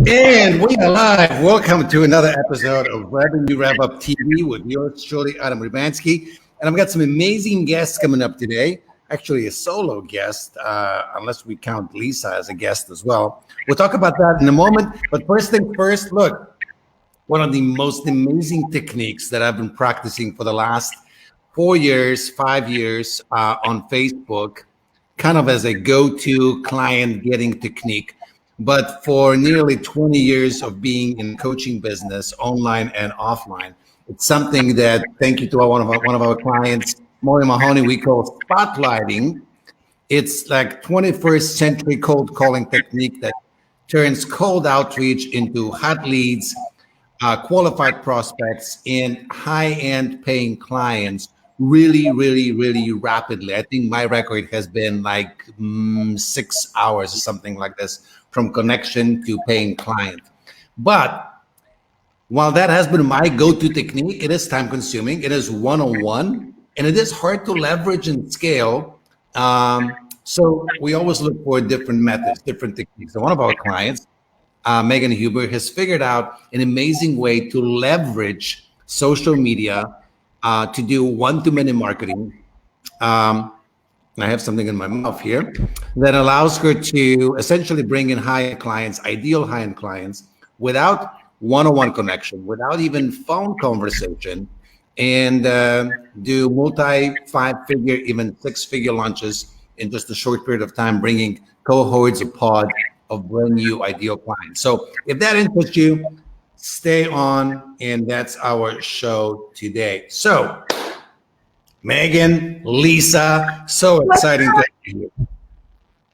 And we are live. Welcome to another episode of Revenue Rev Up TV with yours truly, Adam Rybanski. And I've got some amazing guests coming up today. Actually, a solo guest, unless we count Lisa as a guest as well. We'll talk about that in a moment. But first thing first, look, one of the most amazing techniques that I've been practicing for the last 4 years, 5 years on Facebook, kind of as a go-to client getting technique. But for nearly 20 years of being in the coaching business, online and offline, it's something that, thank you to one of our clients, Maury Mahoney, we call spotlighting. It's like 21st century cold calling technique that turns cold outreach into hot leads, qualified prospects, and high-end paying clients really, really, really rapidly. I think my record has been like 6 hours or something like this from connection to paying client. But while that has been my go-to technique, it is time consuming, it is one-on-one, and it is hard to leverage and scale. So we always look for different methods, different techniques. So one of our clients, Megan Huber, has figured out an amazing way to leverage social media to do one-to-many marketing. I have something in my mouth here that allows her to essentially bring in high-end clients, ideal high-end clients, without one-on-one connection, without even phone conversation, and do multi-5-figure, even 6-figure launches in just a short period of time, bringing cohorts, a pod of brand new ideal clients. So if that interests you, stay on, and that's our show today. So Megan, Lisa, so exciting to be here.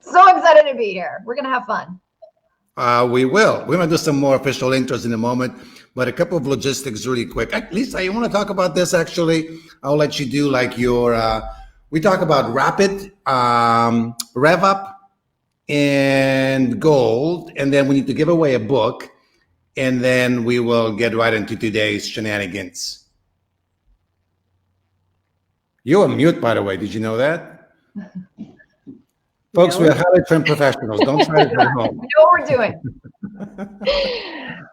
So excited to be here. We're going to have fun. We will. We're going to do some more official intros in a moment, but a couple of logistics really quick. Lisa, you want to talk about this actually? I'll let you do like your, we talk about rapid, rev up, and gold, and then we need to give away a book, and then we will get right into today's shenanigans. You're on mute, by the way. Did you know that? Folks, we're highly trained professionals. Don't try it at home. We know what we're doing.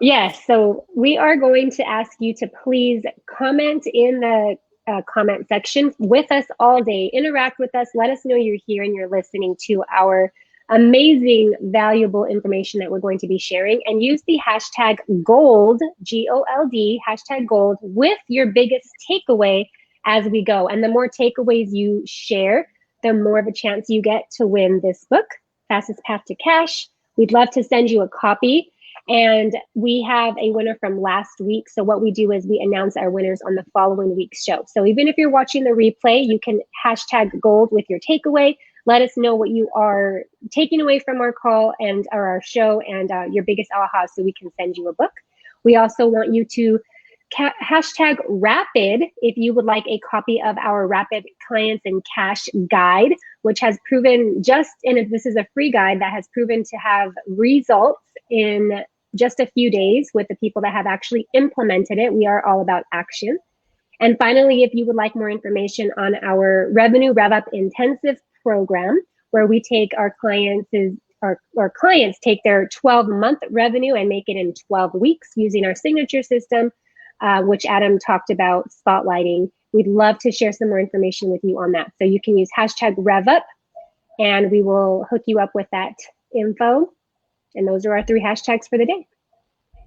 Yes, so we are going to ask you to please comment in the comment section with us all day. Interact with us. Let us know you're here and you're listening to our amazing, valuable information that we're going to be sharing. And use the hashtag GOLD, G-O-L-D, hashtag GOLD, with your biggest takeaway as we go. And the more takeaways you share, the more of a chance you get to win this book, Fastest Path to Cash. We'd love to send you a copy. And we have a winner from last week. So what we do is we announce our winners on the following week's show. So even if you're watching the replay, you can hashtag GOLD with your takeaway. Let us know what you are taking away from our call and or our show and your biggest aha, so we can send you a book. We also want you to hashtag rapid if you would like a copy of our rapid clients and cash guide, which has proven and this is a free guide that has proven to have results in just a few days with the people that have actually implemented it. We are all about action. And finally, if you would like more information on our Revenue Rev Up Intensive program, where we take our clients take their 12-month revenue and make it in 12 weeks using our signature system, which Adam talked about spotlighting. We'd love to share some more information with you on that. So you can use hashtag RevUp, and we will hook you up with that info. And those are our 3 hashtags for the day.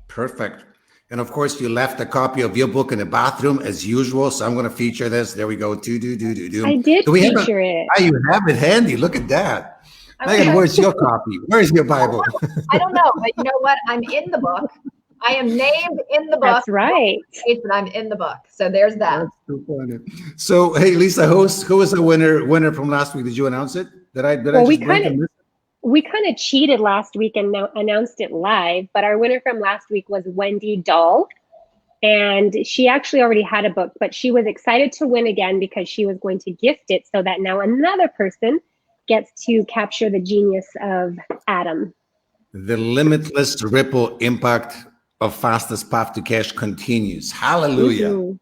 Perfect. And of course, you left a copy of your book in the bathroom as usual. So I'm going to feature this. There we go. I did feature it. Oh, you have it handy. Look at that. Megan, where's your copy? Where's your Bible? I don't know, but you know what? I'm in the book. I am named in the book. That's right. But I'm in the book. So there's that. That's so funny. So, hey, Lisa, who was the winner from last week? Did you announce it? We kind of cheated last week and announced it live, but our winner from last week was Wendy Dahl. And she actually already had a book, but she was excited to win again because she was going to gift it so that now another person gets to capture the genius of Adam. The limitless ripple impact of Fastest Path to Cash continues. Hallelujah. Mm-hmm.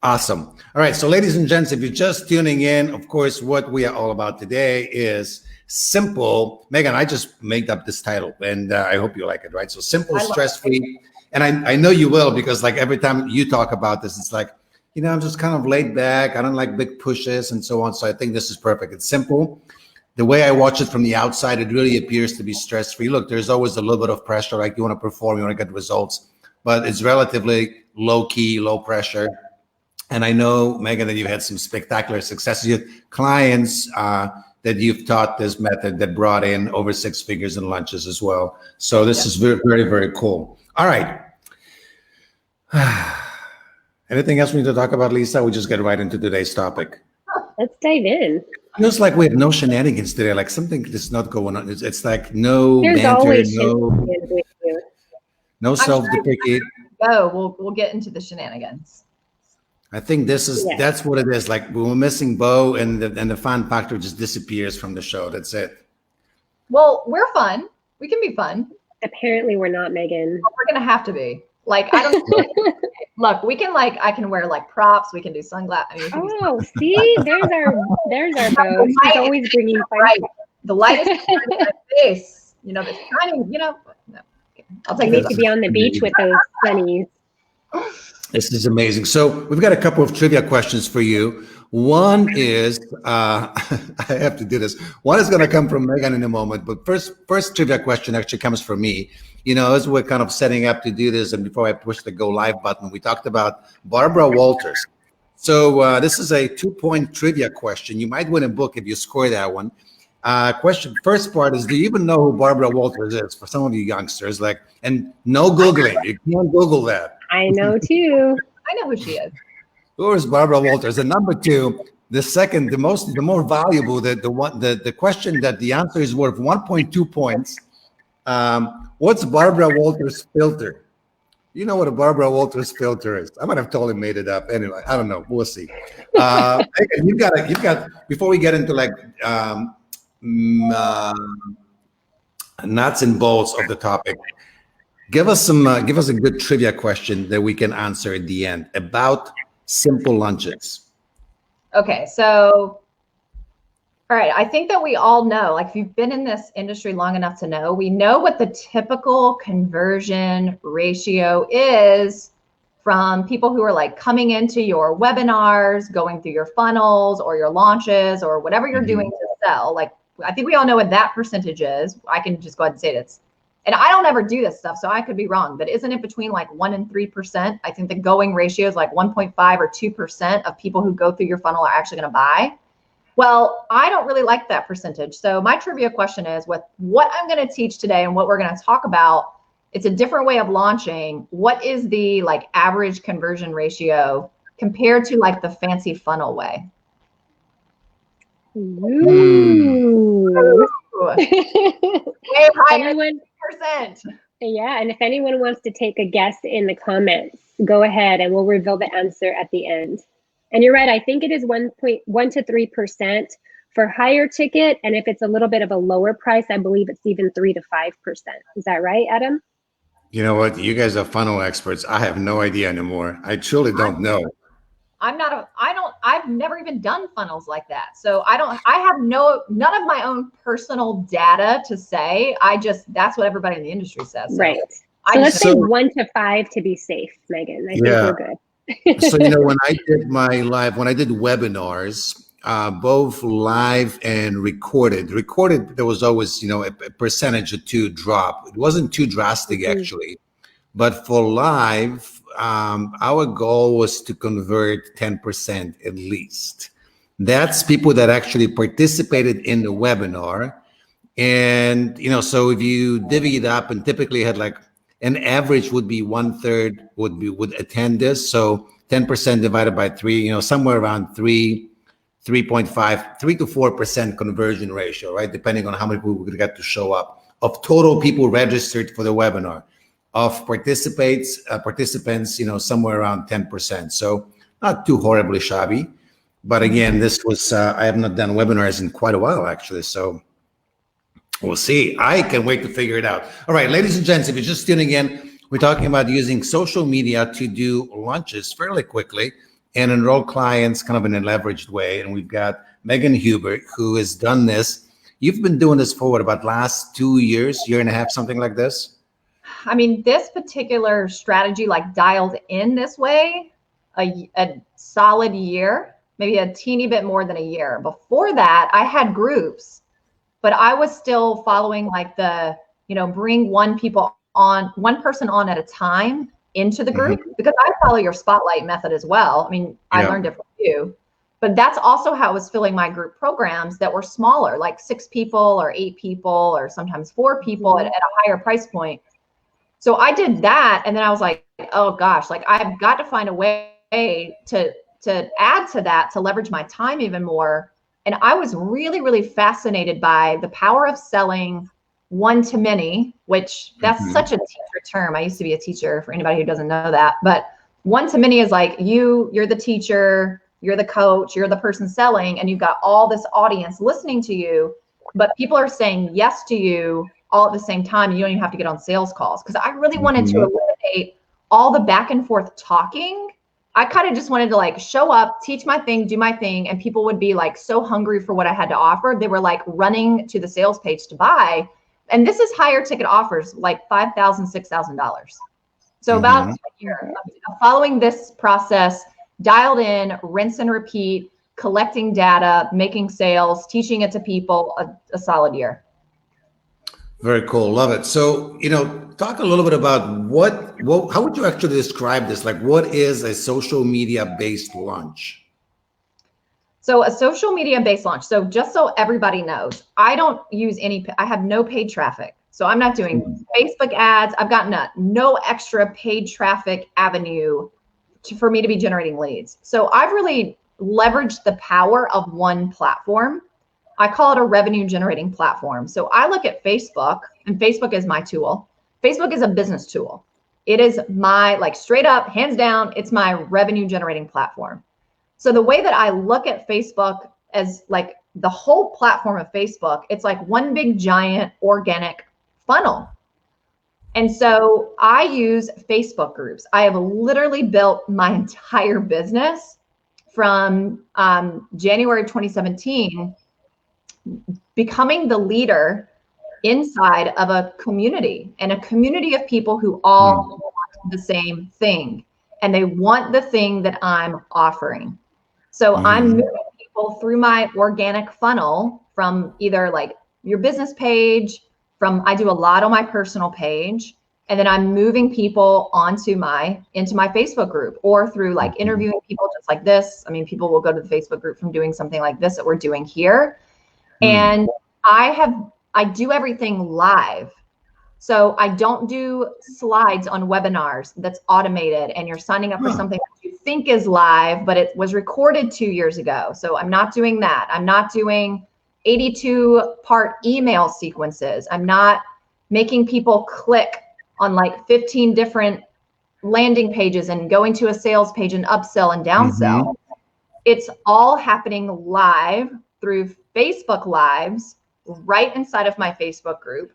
Awesome. All right. So, ladies and gents, if you're just tuning in, of course, what we are all about today is simple. Megan, I just made up this title and I hope you like it, right? So, simple, stress free. And I know you will, because like every time you talk about this, it's like, I'm just kind of laid back. I don't like big pushes and so on. So, I think this is perfect. It's simple. The way I watch it from the outside, it really appears to be stress free. Look, there's always a little bit of pressure. Like you want to perform, you want to get results, but it's relatively low key, low pressure. And I know, Megan, that you've had some spectacular successes. You have clients that you've taught this method that brought in over 6 figures in lunches as well. So this is very, very, very cool. All right. Anything else we need to talk about, Lisa? We just get right into today's topic. Let's dive in. Feels like we have no shenanigans today. Like something is not going on. It's like no There's banter, always no shenanigans with you. self-deprecate. We'll get into the shenanigans. I think that's what it is. Like we're missing Bo, and the fun factor just disappears from the show. That's it. Well, we're fun. We can be fun. Apparently, we're not, Megan. But we're gonna have to be. Like I don't look. We can I can wear like props. We can do sunglasses. Oh, see, there's our Bo. She's always bringing fun. Right. The light is on my face. The shining. No. Okay. I'll take this. To be on the beach with those sunnies. This is amazing. So we've got a couple of trivia questions for you. One is, I have to do this. One is going to come from Megan in a moment, but first trivia question actually comes from me. As we're kind of setting up to do this, and before I push the go live button, we talked about Barbara Walters. So this is a 2-point trivia question. You might win a book if you score that one. First part is, do you even know who Barbara Walters is? For some of you youngsters, and no Googling. You can't Google that. I know too. I know who she is. Who is Barbara Walters? And number two, the more valuable, the question that the answer is worth 1.2 points. What's Barbara Walters' filter? You know what a Barbara Walters filter is? I might have totally made it up. Anyway, I don't know. We'll see. You've got. Before we get into nuts and bolts of the topic, give us a good trivia question that we can answer at the end about simple lunches. Okay, so all right, I think that we all know, if you've been in this industry long enough to know, we know what the typical conversion ratio is from people who are coming into your webinars, going through your funnels or your launches or whatever you're doing to sell. I think we all know what that percentage is. I can just go ahead and say this. And I don't ever do this stuff, so I could be wrong, but isn't it between 1% and 3%? I think the going ratio is 1.5 or 2% of people who go through your funnel are actually going to buy. Well, I don't really like that percentage. So my trivia question is, with what I'm going to teach today and what we're going to talk about, it's a different way of launching. What is the average conversion ratio compared to the fancy funnel way? Ooh. Way higher. 100%. Yeah, and if anyone wants to take a guess in the comments, go ahead and we'll reveal the answer at the end. And you're right, I think it is 1.1 to 3% for higher ticket, and if it's a little bit of a lower price, I believe it's even 3 to 5%. Is that right, Adam? You know what? You guys are funnel experts. I have no idea anymore. I truly don't know. I've never even done funnels like that. So I have none of my own personal data to say. That's what everybody in the industry says. So right. So let's say 1 to 5 to be safe, Megan. I think we're good. So, when I did webinars, both live and recorded, there was always, a percentage or two drop. It wasn't too drastic actually, but for live, our goal was to convert 10% at least. That's people that actually participated in the webinar. And, so if you divvy it up, and typically had an average would be 1/3 would attend this. So 10% divided by 3, somewhere around 3.5 to 4% conversion ratio, right? Depending on how many people we get to show up of total people registered for the webinar. Of participants, somewhere around 10%. So not too horribly shabby. But again, this was, I have not done webinars in quite a while actually. So we'll see. I can't wait to figure it out. All right, ladies and gents, if you're just tuning in, we're talking about using social media to do lunches fairly quickly. and enroll clients kind of in a leveraged way. And we've got Megan Hubert, who has done this. You've been doing this for what, about last 2 years, year and a half, something like this? I mean, this particular strategy, like dialed in this way, a solid year, maybe a teeny bit more than a year. Before that, I had groups, but I was still following like the, bring one person on at a time into the group, because I follow your spotlight method as well. I mean, I learned it from you, but that's also how I was filling my group programs that were smaller, like 6 people or 8 people, or sometimes 4 people at a higher price point. So I did that. And then I was like, oh gosh, like I've got to find a way to add to that, to leverage my time even more. And I was really, really fascinated by the power of selling one-to-many, which that's such a teacher term. I used to be a teacher, for anybody who doesn't know that. But one-to-many is like you're the teacher, you're the coach, you're the person selling, and you've got all this audience listening to you, but people are saying yes to you all at the same time. You don't even have to get on sales calls, because I really wanted to eliminate all the back and forth talking. I kind of just wanted to like show up, teach my thing, do my thing, and people would be like so hungry for what I had to offer. They were like running to the sales page to buy. And this is higher ticket offers, like $5,000, $6,000. So about a year of following this process, dialed in, rinse and repeat, collecting data, making sales, teaching it to people, a solid year. Very cool. Love it. So, talk a little bit about how would you actually describe this? Like, what is a social media based launch? So a social media based launch. So just so everybody knows, I don't use I have no paid traffic. So I'm not doing Facebook ads. I've got no extra paid traffic avenue for me to be generating leads. So I've really leveraged the power of one platform. I call it a revenue generating platform. So I look at Facebook, and Facebook is my tool. Facebook is a business tool. It is my, like, straight up, hands down, it's my revenue generating platform. So the way that I look at Facebook as like the whole platform of Facebook, it's like one big giant organic funnel. And so I use Facebook groups. I have literally built my entire business from January 2017, becoming the leader inside of a community, and a community of people who all want the same thing, and they want the thing that I'm offering. So I'm moving people through my organic funnel from either like your business page, I do a lot on my personal page, and then I'm moving people into my Facebook group, or through like interviewing people just like this. I mean, people will go to the Facebook group from doing something like this that we're doing here. And I do everything live. So I don't do slides on webinars that's automated and you're signing up for something that you think is live, but it was recorded 2 years ago. So I'm not doing that. I'm not doing 82-part email sequences. I'm not making people click on like 15 different landing pages and going to a sales page and upsell and downsell. It's all happening live through Facebook Lives right inside of my Facebook group.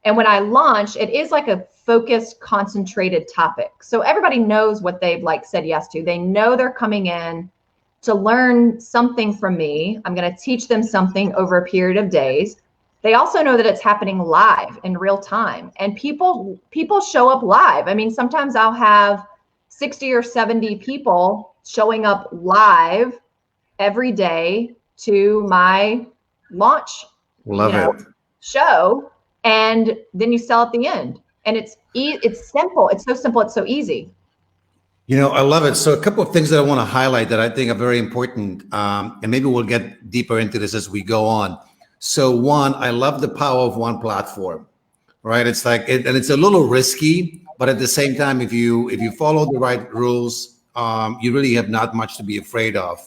And when I launch, it is like a focused, concentrated topic. So everybody knows what they've like said yes to. They know they're coming in to learn something from me. I'm going to teach them something over a period of days. They also know that it's happening live in real time, and people show up live. I mean, sometimes I'll have 60 or 70 people showing up live every day to my launch show, and then you sell at the end. And it's simple. It's so simple. It's so easy. I love it. So a couple of things that I want to highlight that I think are very important, and maybe we'll get deeper into this as we go on. So one, I love the power of one platform, right? It's like, and it's a little risky, but at the same time, if you follow the right rules, you really have not much to be afraid of.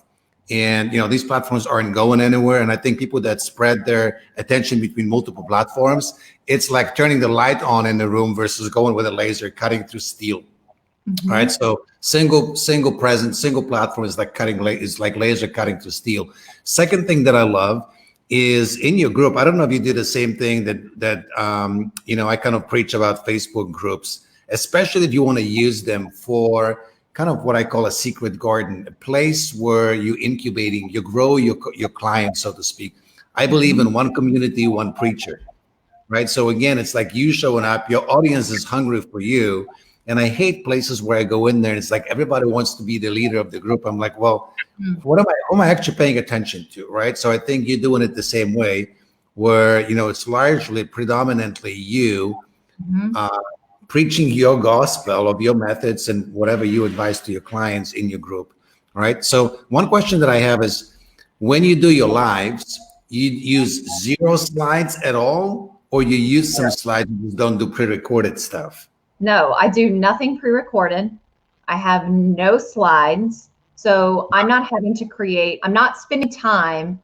And, these platforms aren't going anywhere. And I think people that spread their attention between multiple platforms, it's like turning the light on in the room versus going with a laser cutting through steel. Right. So single presence, single platform is like laser cutting through steel. Second thing that I love is in your group. I don't know if you do the same thing that I kind of preach about Facebook groups, especially if you want to use them for kind of what I call a secret garden, a place where you grow your clients, so to speak. I believe in one community, one preacher, right? So again, it's like you showing up, your audience is hungry for you. And I hate places where I go in there and it's like everybody wants to be the leader of the group. I'm like, well, who am I actually paying attention to, right? So I think you're doing it the same way, where it's largely predominantly you preaching your gospel of your methods and whatever you advise to your clients in your group. All right. So one question that I have is, when you do your lives, you use 0 slides at all, or you use some slides and just don't do pre-recorded stuff? No, I do nothing pre-recorded. I have no slides. So I'm not having to create, I'm not spending time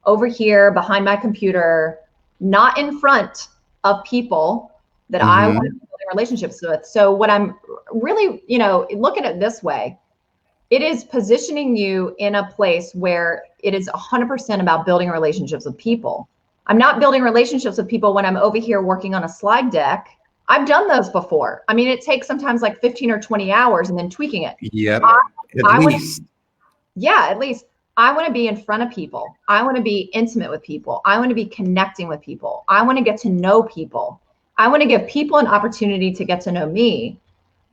over here behind my computer, not in front of people that I want to build relationships with. So what I'm really, look at it this way, it is positioning you in a place where it is 100% about building relationships with people. I'm not building relationships with people when I'm over here working on a slide deck. I've done those before. I mean, it takes sometimes like 15 or 20 hours and then tweaking it. Yeah, at least. At least. I want to be in front of people. I want to be intimate with people. I want to be connecting with people. I want to get to know people. I want to give people an opportunity to get to know me.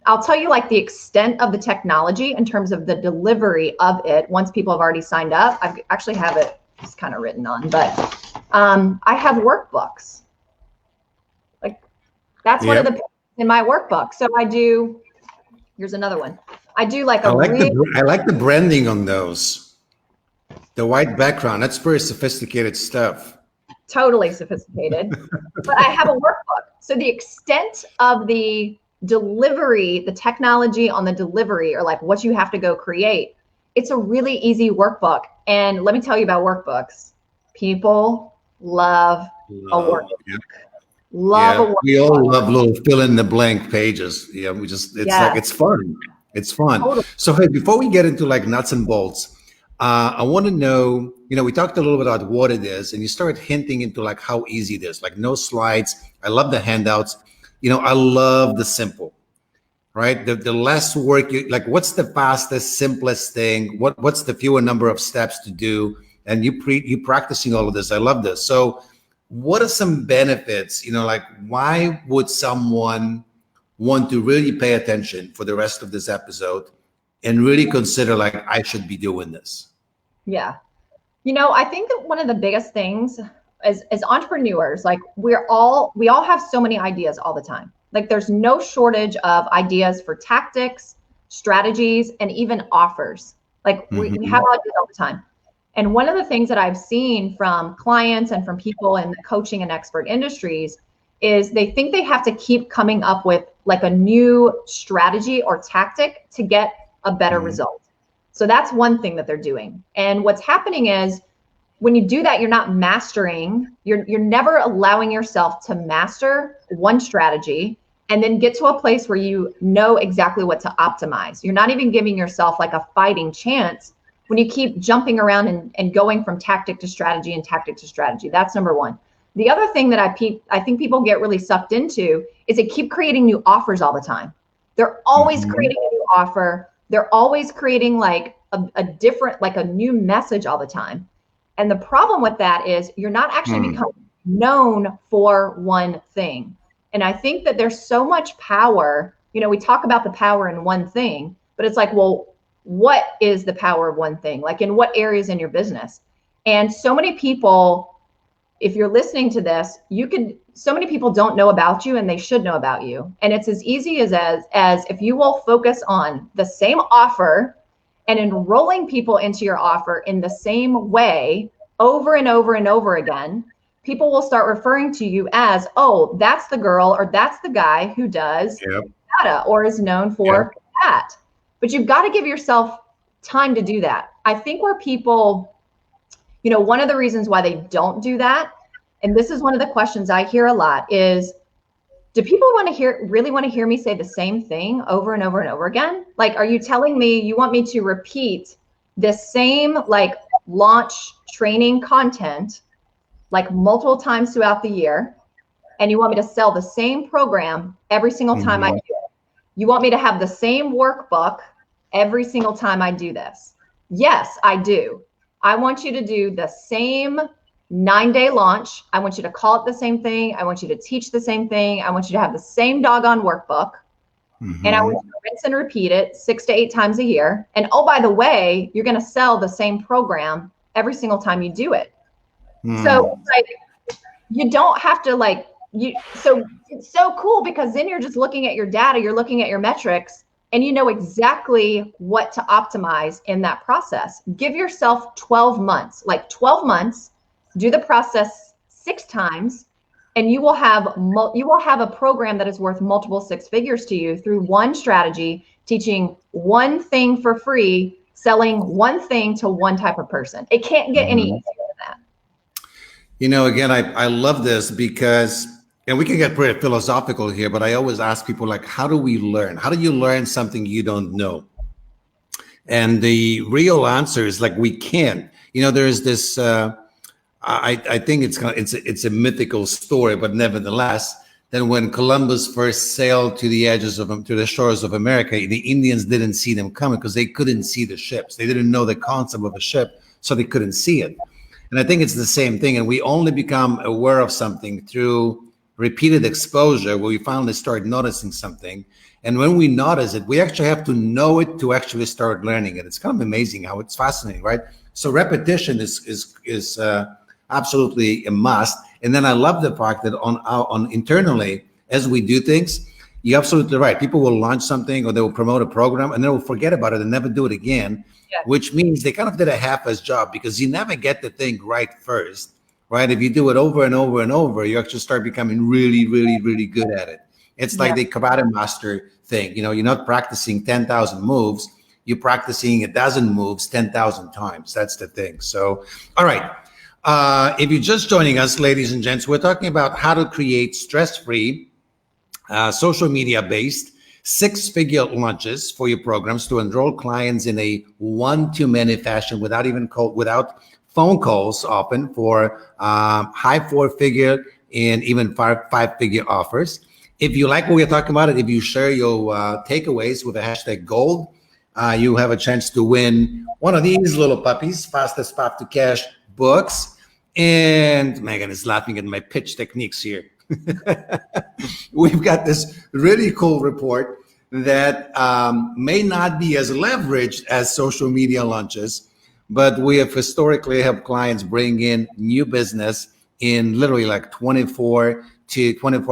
I'll tell you like the extent of the technology in terms of the delivery of it. Once people have already signed up, I actually have it just kind of written on, but I have workbooks. Like that's one of the in my workbook. So I do, here's another one. I do like I like the branding on those. The white background, that's very sophisticated stuff. Totally sophisticated. But I have a workbook. So the extent of the delivery, the technology on the delivery, or like what you have to go create, it's a really easy workbook. And let me tell you about workbooks. People love a workbook. Yeah. Love a workbook. We all love little fill in the blank pages. Yeah, like it's fun. It's fun. Totally. So hey, before we get into like nuts and bolts, I want to know, we talked a little bit about what it is, and you started hinting into like how easy it is, like no slides. I love the handouts. I love the simple, right? The less work, like what's the fastest, simplest thing? What's the fewer number of steps to do? And you practicing all of this. I love this. So what are some benefits, like why would someone want to really pay attention for the rest of this episode and really consider like, I should be doing this? Yeah. I think that one of the biggest things as entrepreneurs, like we all have so many ideas all the time. Like there's no shortage of ideas for tactics, strategies, and even offers. Like we have ideas all the time. And one of the things that I've seen from clients and from people in the coaching and expert industries is they think they have to keep coming up with like a new strategy or tactic to get a better result. So that's one thing that they're doing. And what's happening is when you do that, you're not mastering, you're never allowing yourself to master one strategy and then get to a place where you know exactly what to optimize. You're not even giving yourself like a fighting chance when you keep jumping around and going from tactic to strategy and tactic to strategy. That's number one. The other thing that I think people get really sucked into is they keep creating new offers all the time. They're always creating a new offer. They're always creating like a different, like a new message all the time. And the problem with that is you're not actually becoming known for one thing. And I think that there's so much power, we talk about the power in one thing, but it's like, well, what is the power of one thing? Like in what areas in your business? And so many people, if you're listening to this, so many people don't know about you and they should know about you. And it's as easy as if you will focus on the same offer and enrolling people into your offer in the same way over and over and over again, people will start referring to you as, oh, that's the girl or that's the guy who does data or is known for that. But you've got to give yourself time to do that. I think where people, one of the reasons why they don't do that, and this is one of the questions I hear a lot, is do people really want to hear me say the same thing over and over and over again? Like, are you telling me you want me to repeat this same like launch training content like multiple times throughout the year, and you want me to sell the same program every single time I do it? You want me to have the same workbook every single time I do this? Yes, I do. I want you to do the same 9-day launch. I want you to call it the same thing. I want you to teach the same thing. I want you to have the same doggone workbook. And I want you to rinse and repeat it 6 to 8 times a year. And oh, by the way, you're going to sell the same program every single time you do it. So like, you don't have to like, so it's so cool because then you're just looking at your data, you're looking at your metrics, and you know exactly what to optimize in that process. Give yourself 12 months, like 12 months, do the process 6 times, and you will have a program that is worth multiple 6 figures to you through one strategy, teaching one thing for free, selling one thing to one type of person. It can't get any easier than that. You know, again, I love this because, and we can get pretty philosophical here, but I always ask people like, how do we learn? How do you learn something you don't know? And the real answer is like, we can't. You know, there's this, I think it's a mythical story, but nevertheless, that when Columbus first sailed to the shores of America, the Indians didn't see them coming because they couldn't see the ships. They didn't know the concept of a ship, so they couldn't see it. And I think it's the same thing. And we only become aware of something through repeated exposure, where we finally start noticing something. And when we notice it, we actually have to know it to actually start learning it. It's kind of amazing how it's fascinating, right? So repetition is absolutely a must. And then I love the fact that on internally, as we do things, you're absolutely right. People will launch something or they will promote a program and they will forget about it and never do it again, which means they kind of did a half-ass job because you never get the thing right first, right? If you do it over and over and over, you actually start becoming really, really, really good at it. It's like the karate master thing. You know, you're not practicing 10,000 moves. You're practicing a dozen moves 10,000 times. That's the thing. So, all right. If you're just joining us, ladies and gents, we're talking about how to create stress-free, social media-based 6-figure launches for your programs to enroll clients in a one-to-many fashion without phone calls often for high 4-figure and even 5-figure offers. If you like what we're talking about, if you share your takeaways with a hashtag gold, you have a chance to win one of these little puppies, Fastest Path to Cash books. And Megan is laughing at my pitch techniques here. We've got this really cool report that may not be as leveraged as social media launches, but we have historically helped clients bring in new business in literally like 24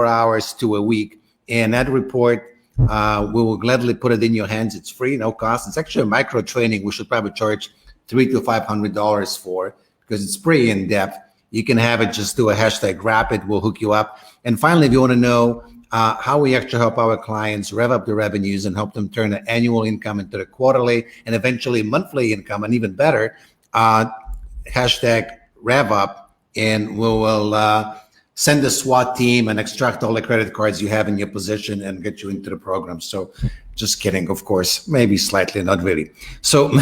hours to a week. And that report, we will gladly put it in your hands. It's free, no cost. It's actually a micro training. We should probably charge $300 to $500 for, because it's pretty in depth. You can have it, just do a hashtag rapid, we'll hook you up. And finally, if you want to know how we actually help our clients rev up their revenues and help them turn the annual income into the quarterly and eventually monthly income, and even better, hashtag rev up, and we will send the SWAT team and extract all the credit cards you have in your position and get you into the program. So just kidding, of course, maybe slightly, not really. So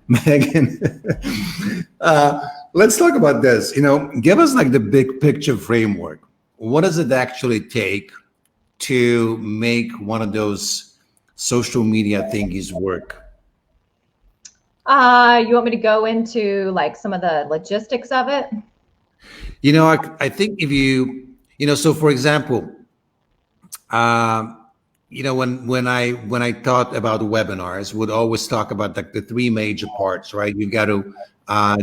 Megan, let's talk about this. You know, give us like the big picture framework. What does it actually take to make one of those social media thingies work? You want me to go into like some of the logistics of it? You know, I think if you know, so for example, you know, when I thought about webinars, would always talk about like the 3 major parts, right? You've got to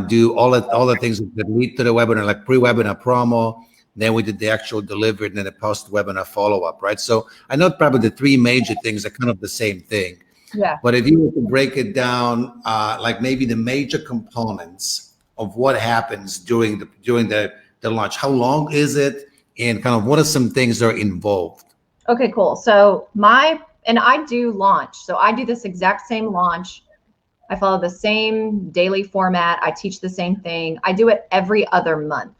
do all the things that lead to the webinar, like pre-webinar promo. Then we did the actual delivery, and then the post-webinar follow-up, right? So I know probably the 3 major things are kind of the same thing. Yeah. But if you were to break it down, like maybe the major components of what happens during the launch, how long is it, and kind of what are some things that are involved? Okay, cool. So I do launch. So I do this exact same launch. I follow the same daily format. I teach the same thing. I do it every other month.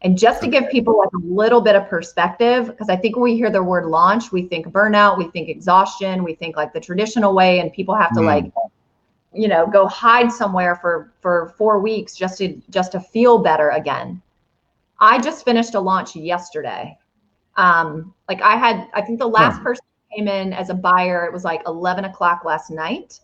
And just to give people like a little bit of perspective, because I think when we hear the word launch, we think burnout, we think exhaustion, we think like the traditional way, and people have to like, you know, go hide somewhere for 4 weeks just to feel better again. I just finished a launch yesterday. I think the last person came in as a buyer, it was like 11 o'clock last night.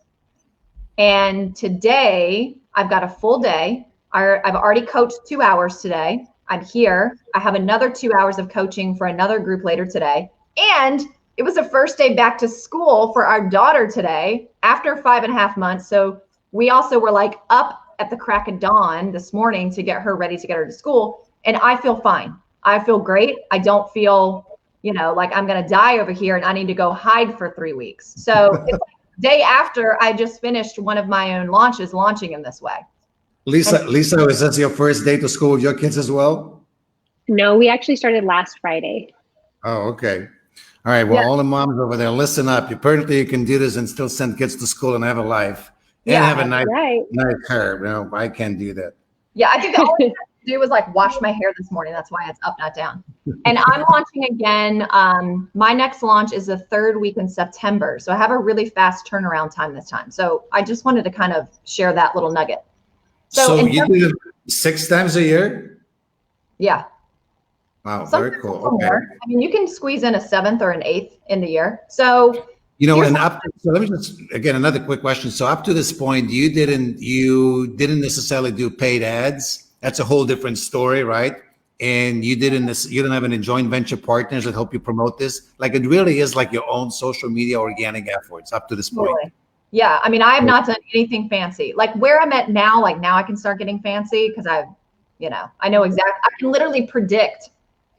And today I've got a full day. I've already coached 2 hours today. I'm here. I have another 2 hours of coaching for another group later today. And it was the first day back to school for our daughter today after 5.5 months. So we also were like up at the crack of dawn this morning to get her ready to get her to school. And I feel fine. I feel great. I don't feel, like I'm going to die over here and I need to go hide for 3 weeks. So it's like day after I just finished one of my own launches, launching in this way. Lisa, is this your first day to school with your kids as well? No, we actually started last Friday. Oh, okay. All right. Well, all the moms over there, listen up. Apparently you can do this and still send kids to school and have a life and have a nice hair. I can't do that. Yeah, I think the only thing I have to do was like wash my hair this morning. That's why it's up, not down. And I'm launching again. My next launch is the 3rd week in September. So I have a really fast turnaround time this time. So I just wanted to kind of share that little nugget. So you do it 6 times a year? Yeah. Wow, very cool. Okay. I mean, you can squeeze in a 7th or an 8th in the year. So and so let me just, again, another quick question. So up to this point, you didn't necessarily do paid ads. That's a whole different story, right? And you didn't have any joint venture partners that help you promote this. Like it really is like your own social media organic efforts up to this point. Totally. Yeah. I mean, I have not done anything fancy. Like where I'm at now, like now I can start getting fancy because I know exactly, I can literally predict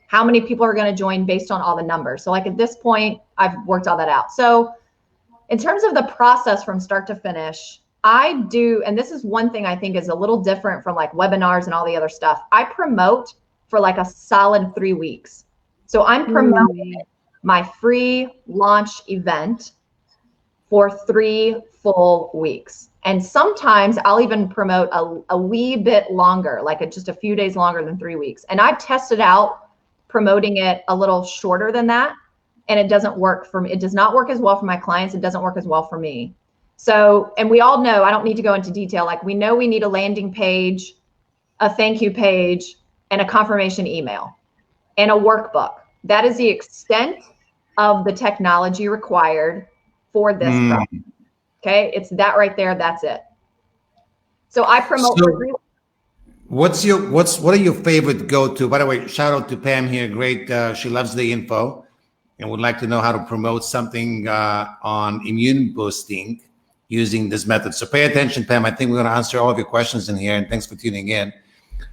how many people are going to join based on all the numbers. So like at this point, I've worked all that out. So in terms of the process from start to finish, I do, and this is one thing I think is a little different from like webinars and all the other stuff. I promote for like a solid 3 weeks. So I'm promoting my free launch event for 3 full weeks. And sometimes I'll even promote a wee bit longer, like just a few days longer than 3 weeks. And I've tested out promoting it a little shorter than that. And it doesn't work for me. It does not work as well for my clients. It doesn't work as well for me. So, and we all know, I don't need to go into detail. Like we know we need a landing page, a thank you page, and a confirmation email and a workbook. That is the extent of the technology required for this product. Okay. It's that right there. That's it. So I promote for 3 weeks. What are your favorite go-to? By the way, shout out to Pam here. Great. She loves the info and would like to know how to promote something on immune boosting using this method. So pay attention, Pam. I think we're going to answer all of your questions in here, and thanks for tuning in.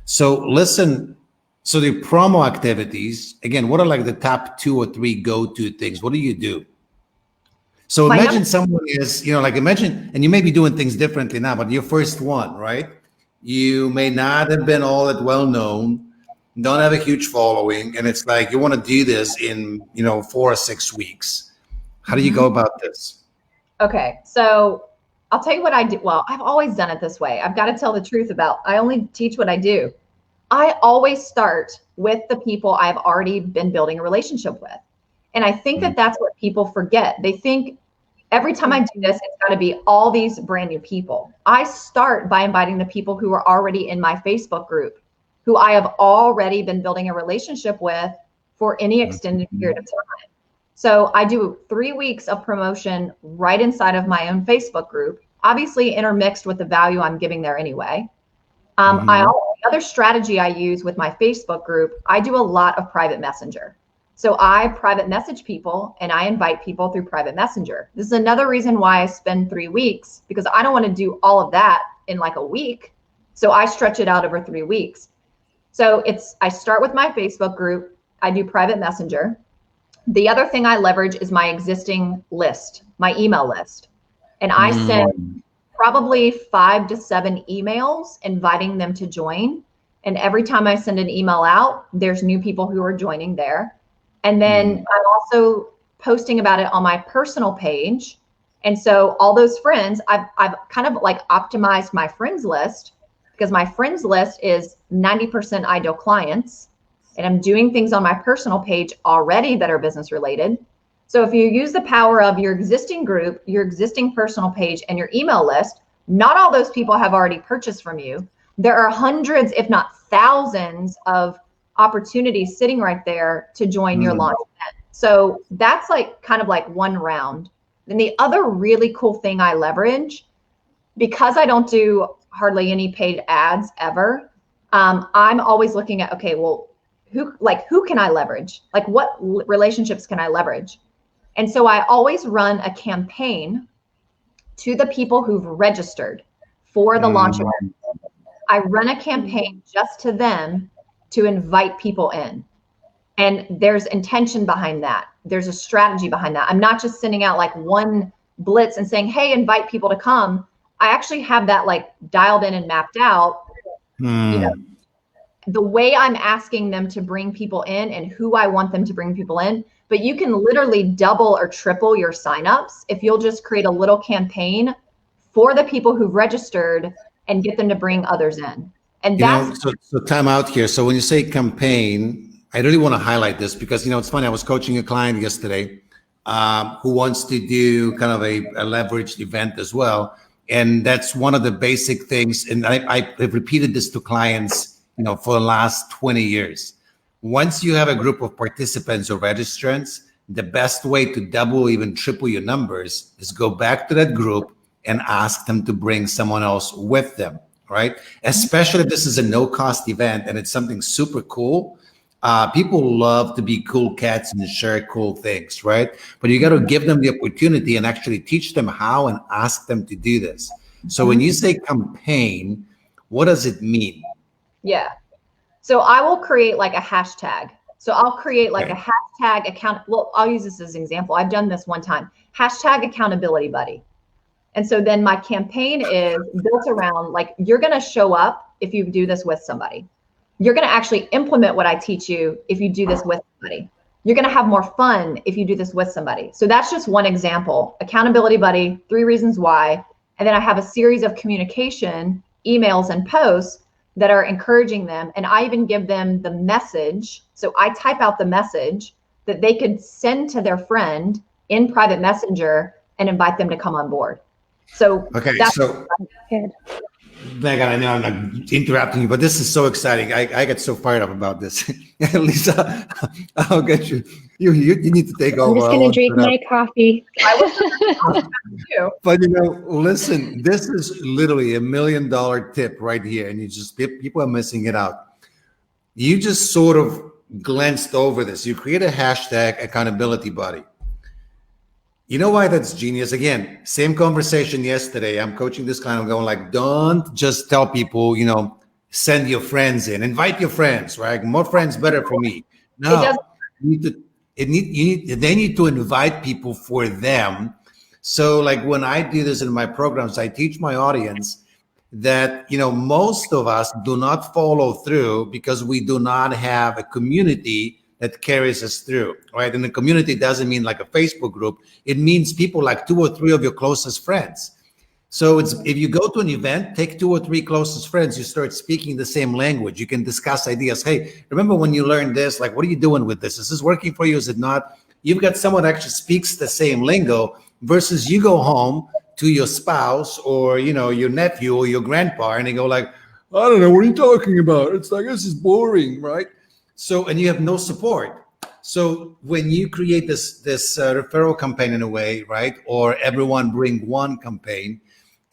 So listen, so the promo activities, again, what are like the top 2 or 3 go-to things? What do you do? So imagine someone is, imagine, and you may be doing things differently now, but your first one, right? You may not have been all that well known, don't have a huge following, and it's like you want to do this in 4 or 6 weeks. How do you go about this? Okay, so I'll tell you what I do. Well, I've always done it this way. I've got to tell the truth I only teach what I do. I always start with the people I've already been building a relationship with. And I think that that's what people forget. They think every time I do this, it's got to be all these brand new people. I start by inviting the people who are already in my Facebook group, who I have already been building a relationship with for any extended period of time. So I do 3 weeks of promotion right inside of my own Facebook group, obviously intermixed with the value I'm giving there anyway. The other strategy I use with my Facebook group, I do a lot of private messenger. So I private message people and I invite people through private messenger. This is another reason why I spend 3 weeks, because I don't want to do all of that in like a week. So I stretch it out over 3 weeks. So I start with my Facebook group. I do private messenger. The other thing I leverage is my existing list, my email list. And I send probably 5 to 7 emails inviting them to join. And every time I send an email out, there's new people who are joining there. And then I'm also posting about it on my personal page. And so all those friends, I've kind of like optimized my friends list, because my friends list is 90% ideal clients. And I'm doing things on my personal page already that are business related. So if you use the power of your existing group, your existing personal page, and your email list, not all those people have already purchased from you. There are hundreds, if not thousands, of opportunities sitting right there to join your launch event. So that's like kind of like one round. Then the other really cool thing I leverage because I don't do hardly any paid ads ever, I'm always looking at, okay, well, who can I leverage? Like what relationships can I leverage? And so I always run a campaign to the people who've registered for the launch event. I run a campaign just to them to invite people in. And there's intention behind that. There's a strategy behind that. I'm not just sending out like one blitz and saying, hey, invite people to come. I actually have that like dialed in and mapped out. You know, the way I'm asking them to bring people in and who I want them to bring people in. But you can literally double or triple your signups if you'll just create a little campaign for the people who've registered and get them to bring others in. And that's so time out here. So when you say campaign, I really want to highlight this because, it's funny. I was coaching a client yesterday who wants to do kind of a leveraged event as well. And that's one of the basic things. And I have repeated this to clients, for the last 20 years. Once you have a group of participants or registrants, the best way to double, even triple your numbers is go back to that group and ask them to bring someone else with them, right? Especially if this is a no-cost event and it's something super cool. People love to be cool cats and share cool things, right? But you got to give them the opportunity and actually teach them how and ask them to do this. So when you say campaign, what does it mean? Yeah. So I will create like a hashtag. So I'll create like a hashtag account. Well, I'll use this as an example. I've done this one time. Hashtag accountability buddy. And so then my campaign is built around like, you're going to show up if you do this with somebody. You're going to actually implement what I teach you if you do this with somebody. You're going to have more fun if you do this with somebody. So that's just one example. Accountability buddy, 3 reasons why. And then I have a series of communication, emails and posts that are encouraging them. And I even give them the message. So I type out the message that they could send to their friend in private messenger and invite them to come on board. So okay, that's so Good. Megan, I know I'm not interrupting you, but this is so exciting. I get so fired up about this. Lisa, I'll get you. You need to take over. I'm just going to drink my coffee. But listen, this is literally $1 million tip right here, and people are missing it out. You just sort of glanced over this. You create a hashtag accountability buddy. You know why that's genius? Again, same conversation yesterday. I'm coaching this client. I'm going like, don't just tell people, send your friends in, invite your friends, right? More friends, better for me. No, they need to invite people for them. So like when I do this in my programs, I teach my audience that, most of us do not follow through because we do not have a community that carries us through, right? And the community doesn't mean like a Facebook group. It means people like 2 or 3 of your closest friends. So if you go to an event, take 2 or 3 closest friends, you start speaking the same language. You can discuss ideas. Hey, remember when you learned this? Like, what are you doing with this? Is this working for you? Is it not? You've got someone that actually speaks the same lingo versus you go home to your spouse or, your nephew or your grandpa and they go like, I don't know, what are you talking about? It's like, this is boring, right? So, and you have no support. So when you create this referral campaign in a way, right? Or everyone bring one campaign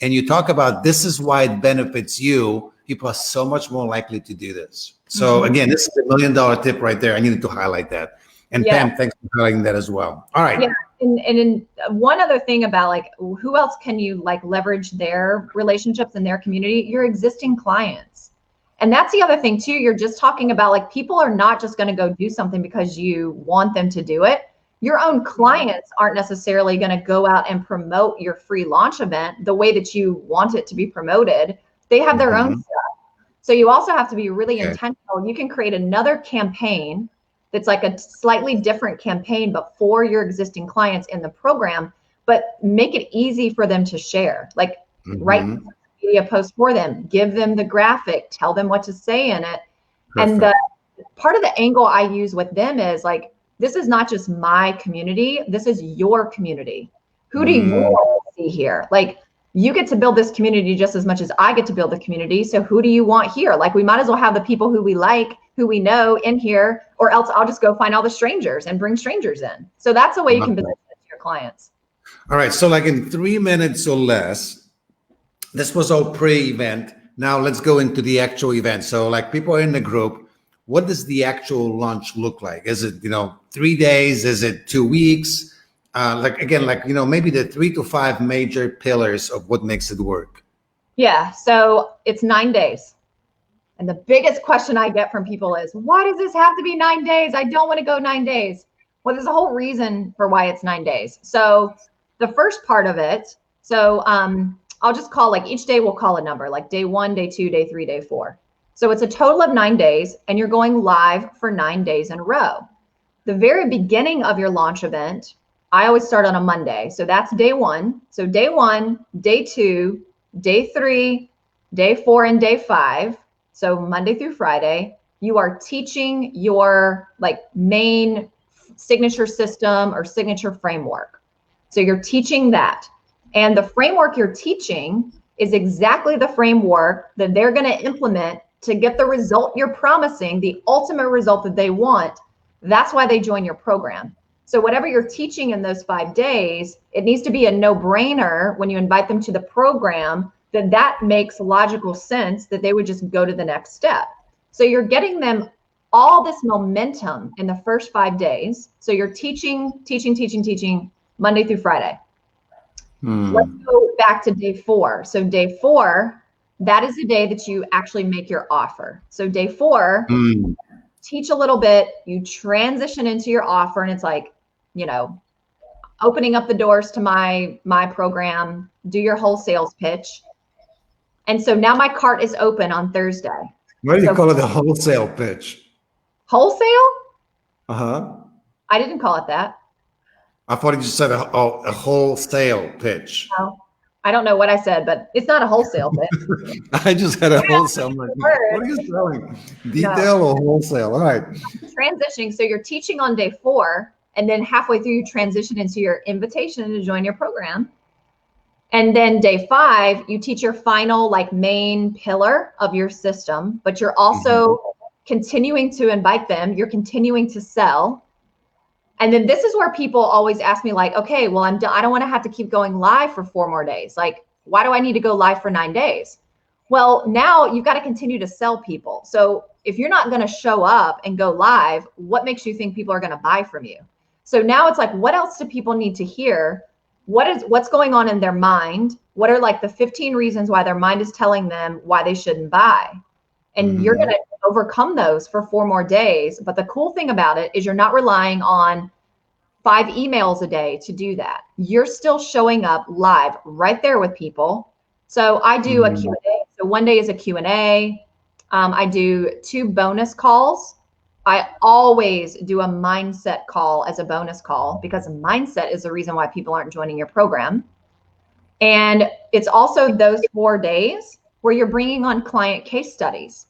and you talk about this is why it benefits you, people are so much more likely to do this. So again, this is $1 million tip right there. I needed to highlight that. And Pam, thanks for highlighting that as well. All right. Yeah. And one other thing about like, who else can you like leverage their relationships in their community? Your existing clients. And that's the other thing too. You're just talking about like, people are not just going to go do something because you want them to do it. Your own clients aren't necessarily going to go out and promote your free launch event the way that you want it to be promoted. They have their own stuff. So you also have to be really intentional. You can create another campaign that's like a slightly different campaign, but for your existing clients in the program, but make it easy for them to share. Like write a media post for them, give them the graphic, tell them what to say in it. Perfect. And the part of the angle I use with them is like, this is not just my community, this is your community. Who do you want to see here? Like, you get to build this community just as much as I get to build the community. So who do you want here? Like, we might as well have the people who we like, who we know in here, or else I'll just go find all the strangers and bring strangers in. So that's a way you can build it to your clients. All right. So like in 3 minutes or less, this was all pre-event. Now let's go into the actual event. So like people are in the group, what does the actual launch look like? Is it, 3 days? Is it 2 weeks? Maybe the 3 to 5 major pillars of what makes it work. Yeah, so it's 9 days. And the biggest question I get from people is, why does this have to be 9 days? I don't want to go 9 days. Well, there's a whole reason for why it's 9 days. So the first part of it, I'll just call, like, each day we'll call a number, like day 1, day 2, day 3, day 4. So it's a total of 9 days, and you're going live for 9 days in a row. The very beginning of your launch event, I always start on a Monday. So that's day 1. So day 1, day 2, day 3, day 4, and day 5. So Monday through Friday, you are teaching your main signature system or signature framework. So you're teaching that. And the framework you're teaching is exactly the framework that they're going to implement to get the result you're promising, the ultimate result that they want. That's why they join your program. So whatever you're teaching in those 5 days, it needs to be a no-brainer when you invite them to the program, that makes logical sense that they would just go to the next step. So you're getting them all this momentum in the first 5 days. So you're teaching Monday through Friday. Let's go back to day 4. So day 4, that is the day that you actually make your offer. So day 4, teach a little bit, you transition into your offer, and it's like, opening up the doors to my program, do your whole sales pitch. And so now my cart is open on Thursday. Why do you call it a wholesale pitch? Wholesale? Uh-huh. I didn't call it that. I thought you just said a wholesale pitch. No, I don't know what I said, but it's not a wholesale pitch. I just had a wholesale. I'm like, what are you selling? Detail or wholesale? All right. Transitioning. So you're teaching on day 4, and then halfway through you transition into your invitation to join your program. And then day 5, you teach your final main pillar of your system, but you're also continuing to invite them. You're continuing to sell. And then this is where people always ask me okay, well, I don't want to have to keep going live for 4 more days. Why do I need to go live for 9 days? Well, now you've got to continue to sell people. So if you're not going to show up and go live, what makes you think people are going to buy from you? So now it's what else do people need to hear? What's going on in their mind? What are the 15 reasons why their mind is telling them why they shouldn't buy? And you're going to overcome those for 4 more days. But the cool thing about it is you're not relying on 5 emails a day to do that. You're still showing up live right there with people. So I do a Q&A. So one day is a Q&A. I do 2 bonus calls. I always do a mindset call as a bonus call, because mindset is the reason why people aren't joining your program. And it's also those 4 days where you're bringing on client case studies.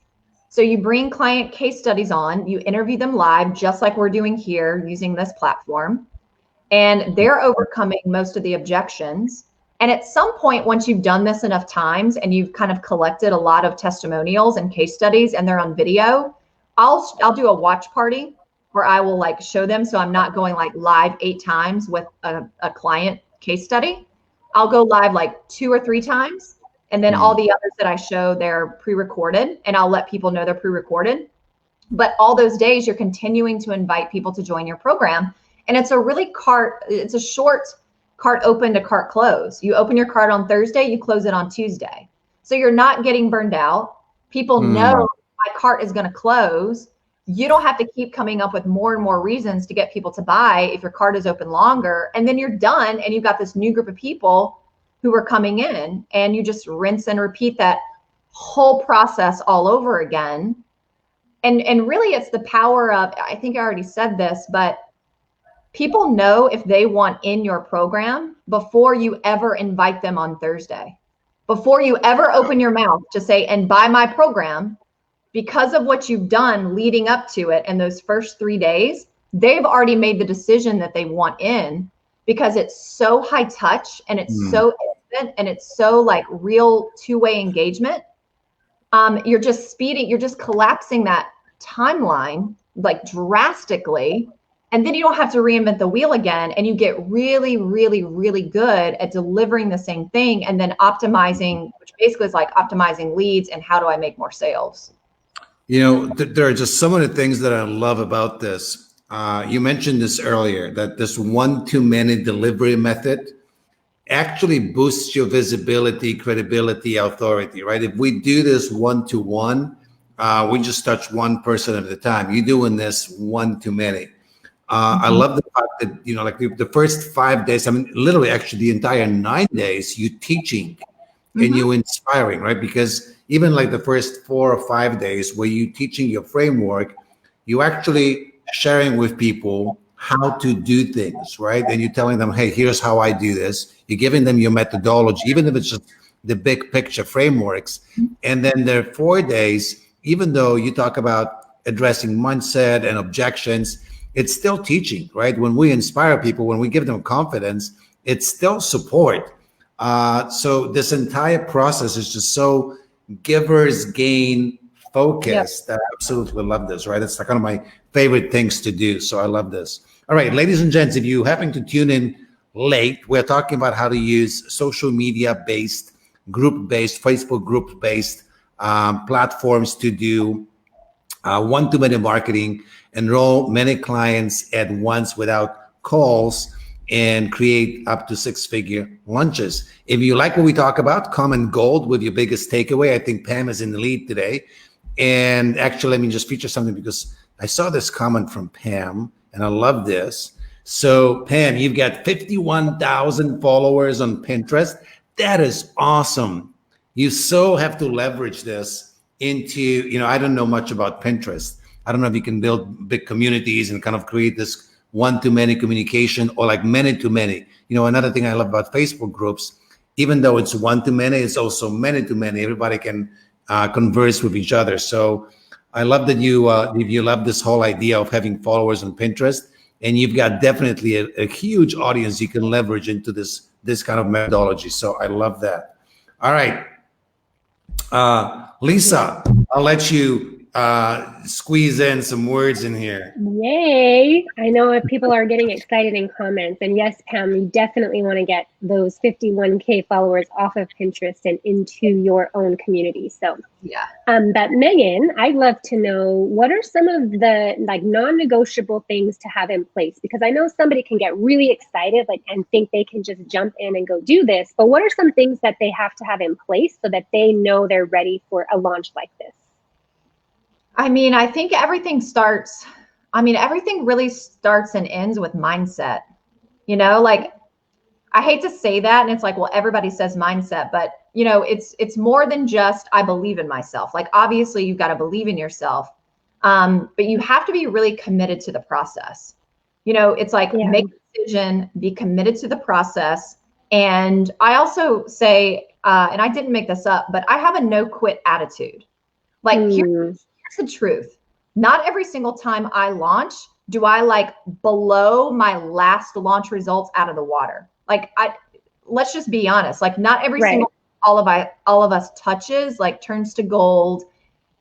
So you bring client case studies on, you interview them live, just like we're doing here using this platform, and they're overcoming most of the objections. And at some point, once you've done this enough times and you've kind of collected a lot of testimonials and case studies and they're on video, I'll do a watch party where I will show them. So I'm not going live 8 times with a client case study. I'll go live 2 or 3 times. And then all the others that I show, they're pre-recorded, and I'll let people know they're pre-recorded. But all those days, you're continuing to invite people to join your program. And it's a short cart open to cart close. You open your cart on Thursday, you close it on Tuesday. So you're not getting burned out. People know my cart is going to close. You don't have to keep coming up with more and more reasons to get people to buy if your cart is open longer. And then you're done, and you've got this new group of people who are coming in, and you just rinse and repeat that whole process all over again. And really it's the power of, I think I already said this, but people know if they want in your program before you ever invite them on Thursday, before you ever open your mouth to say, and buy my program, because of what you've done leading up to it. And those first 3 days, they've already made the decision that they want in, because it's so high touch and it's so intimate and it's so real 2-way engagement. You're just collapsing that timeline drastically. And then you don't have to reinvent the wheel again. And you get really, really, really good at delivering the same thing and then optimizing, which basically is like optimizing leads and how do I make more sales? You know, there are just so many things that I love about this. You mentioned this earlier, that this one-to-many delivery method actually boosts your visibility, credibility, authority, right? If we do this one-to-one, we just touch one person at a time. You're doing this one-to-many. I love the fact that, you know, like the first 5 days, I mean, literally actually the entire 9 days, you teaching and you inspiring, right? Because even like the first 4 or 5 days where you teaching your framework, you actually sharing with people how to do things, right? And you're telling them, hey, here's how I do this. You're giving them your methodology, even if it's just the big picture frameworks. And then there are 4 days, even though you talk about addressing mindset and objections, it's still teaching, right? When we inspire people, when we give them confidence, it's still support. So this entire process is just so givers gain focused. I absolutely love this, right? It's like one of my favorite things to do. So I love this. All right, ladies and gents, if you happen to tune in late, we're talking about how to use social media based, group based, Facebook group based platforms to do one-to-many marketing, enroll many clients at once without calls, and create up to 6-figure launches. If you like what we talk about, comment gold with your biggest takeaway. I think Pam is in the lead today. And actually, let me just feature something because I saw this comment from Pam and I love this. So Pam, you've got 51,000 followers on Pinterest. That is awesome. You so have to leverage this into, you know, I don't know much about Pinterest. I don't know if you can build big communities and kind of create this one-to-many communication or like many-to-many. You know, another thing I love about Facebook groups, even though it's one-to-many, it's also many-to-many. Everybody can converse with each other. So I love that you love this whole idea of having followers on Pinterest, and you've got definitely a huge audience you can leverage into this kind of methodology. So I love that. All right. Lisa, I'll let you squeeze in some words in here. Yay. I know if people are getting excited in comments. And yes, Pam, you definitely want to get those 51K followers off of Pinterest and into your own community. So yeah. But Megan, I'd love to know, what are some of the like non-negotiable things to have in place? Because I know somebody can get really excited and think they can just jump in and go do this. But what are some things that they have to have in place so that they know they're ready for a launch like this? I mean, I think everything really starts and ends with mindset. You know, like, I hate to say that, and it's like, well, everybody says mindset, but you know, it's more than just, I believe in myself. Like, obviously you've got to believe in yourself. But you have to be really committed to the process. You know, it's like, make a decision, be committed to the process. And I also say, and I didn't make this up, but I have a no quit attitude. Like, here's the truth. Not every single time I launch do I like blow my last launch results out of the water. Like, let's just be honest. Like, not every single all of us touches like turns to gold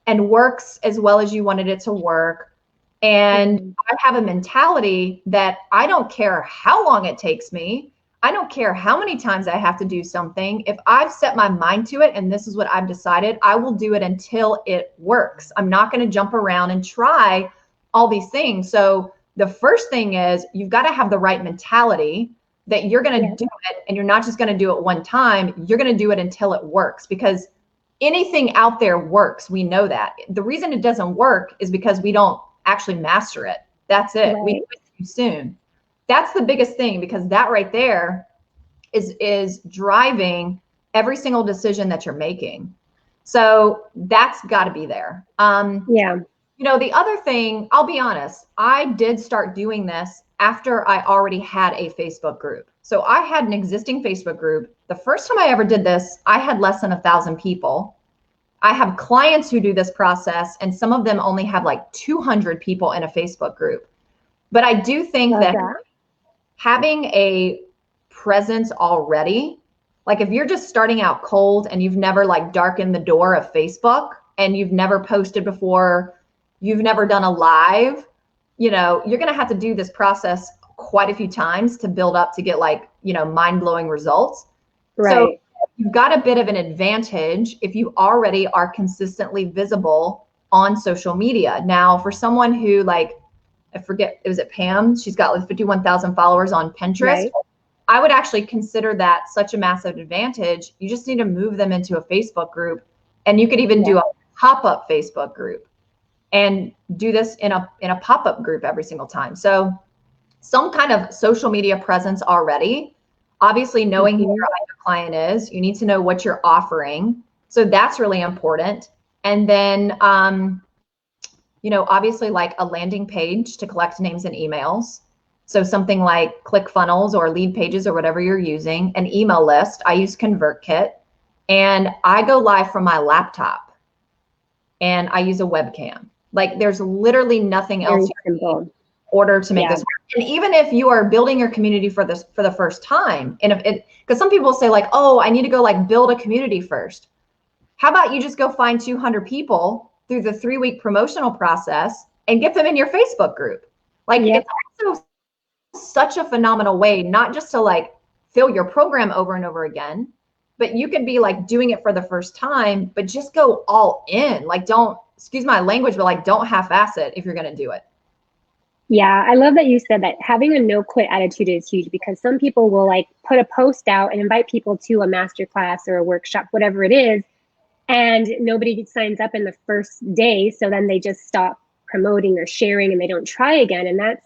and works as well as you wanted it to work. And I have a mentality that I don't care how long it takes me. I don't care how many times I have to do something. If I've set my mind to it and this is what I've decided, I will do it until it works. I'm not going to jump around and try all these things. So the first thing is, you've got to have the right mentality that you're going to do it, and you're not just going to do it one time. You're going to do it until it works, because anything out there works. We know that. The reason it doesn't work is because we don't actually master it. That's it. We do it too soon. That's the biggest thing, because that right there is driving every single decision that you're making. So that's got to be there. You know, the other thing, I'll be honest, I did start doing this after I already had a Facebook group. So I had an existing Facebook group. The first time I ever did this, I had less than 1,000 people. I have clients who do this process, and some of them only have like 200 people in a Facebook group. But I do think that having a presence already, like if you're just starting out cold and you've never like darkened the door of Facebook and you've never posted before, you've never done a live, you know, you're going to have to do this process quite a few times to build up to get like, you know, mind-blowing results. Right. So you've got a bit of an advantage if you already are consistently visible on social media. Now, for someone who, like, I forget, was it Pam? She's got like 51,000 followers on Pinterest. Right. I would actually consider that such a massive advantage. You just need to move them into a Facebook group, and you could even do a pop-up Facebook group and do this in a pop-up group every single time. So some kind of social media presence already. Obviously, knowing who your ideal client is, you need to know what you're offering. So that's really important. And then, you know, obviously like a landing page to collect names and emails. So something like ClickFunnels or Leadpages or whatever you're using, an email list. I use ConvertKit, and I go live from my laptop, and I use a webcam. Like, there's literally nothing else you need in order to make this work. And even if you are building your community for the first time, and if it, because some people say like, oh, I need to go like build a community first. How about you just go find 200 people through the 3-week promotional process and get them in your Facebook group? Like, it's also such a phenomenal way, not just to like fill your program over and over again, but you could be like doing it for the first time, but just go all in. Like, don't, excuse my language, but like, don't half-ass it if you're going to do it. Yeah, I love that you said that. Having a no quit attitude is huge, because some people will like put a post out and invite people to a masterclass or a workshop, whatever it is, and nobody signs up in the first day. So then they just stop promoting or sharing and they don't try again. And that's,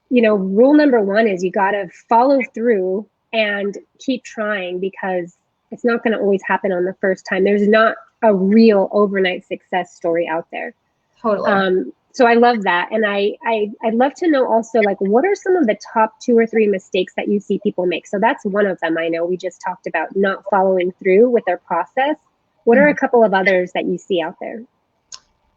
you know, rule number one is you got to follow through and keep trying, because it's not going to always happen on the first time. There's not a real overnight success story out there. Totally. So I love that. And I'd love to know also, like, what are some of the top 2 or 3 mistakes that you see people make? So that's one of them. I know we just talked about not following through with their process. What are a couple of others that you see out there?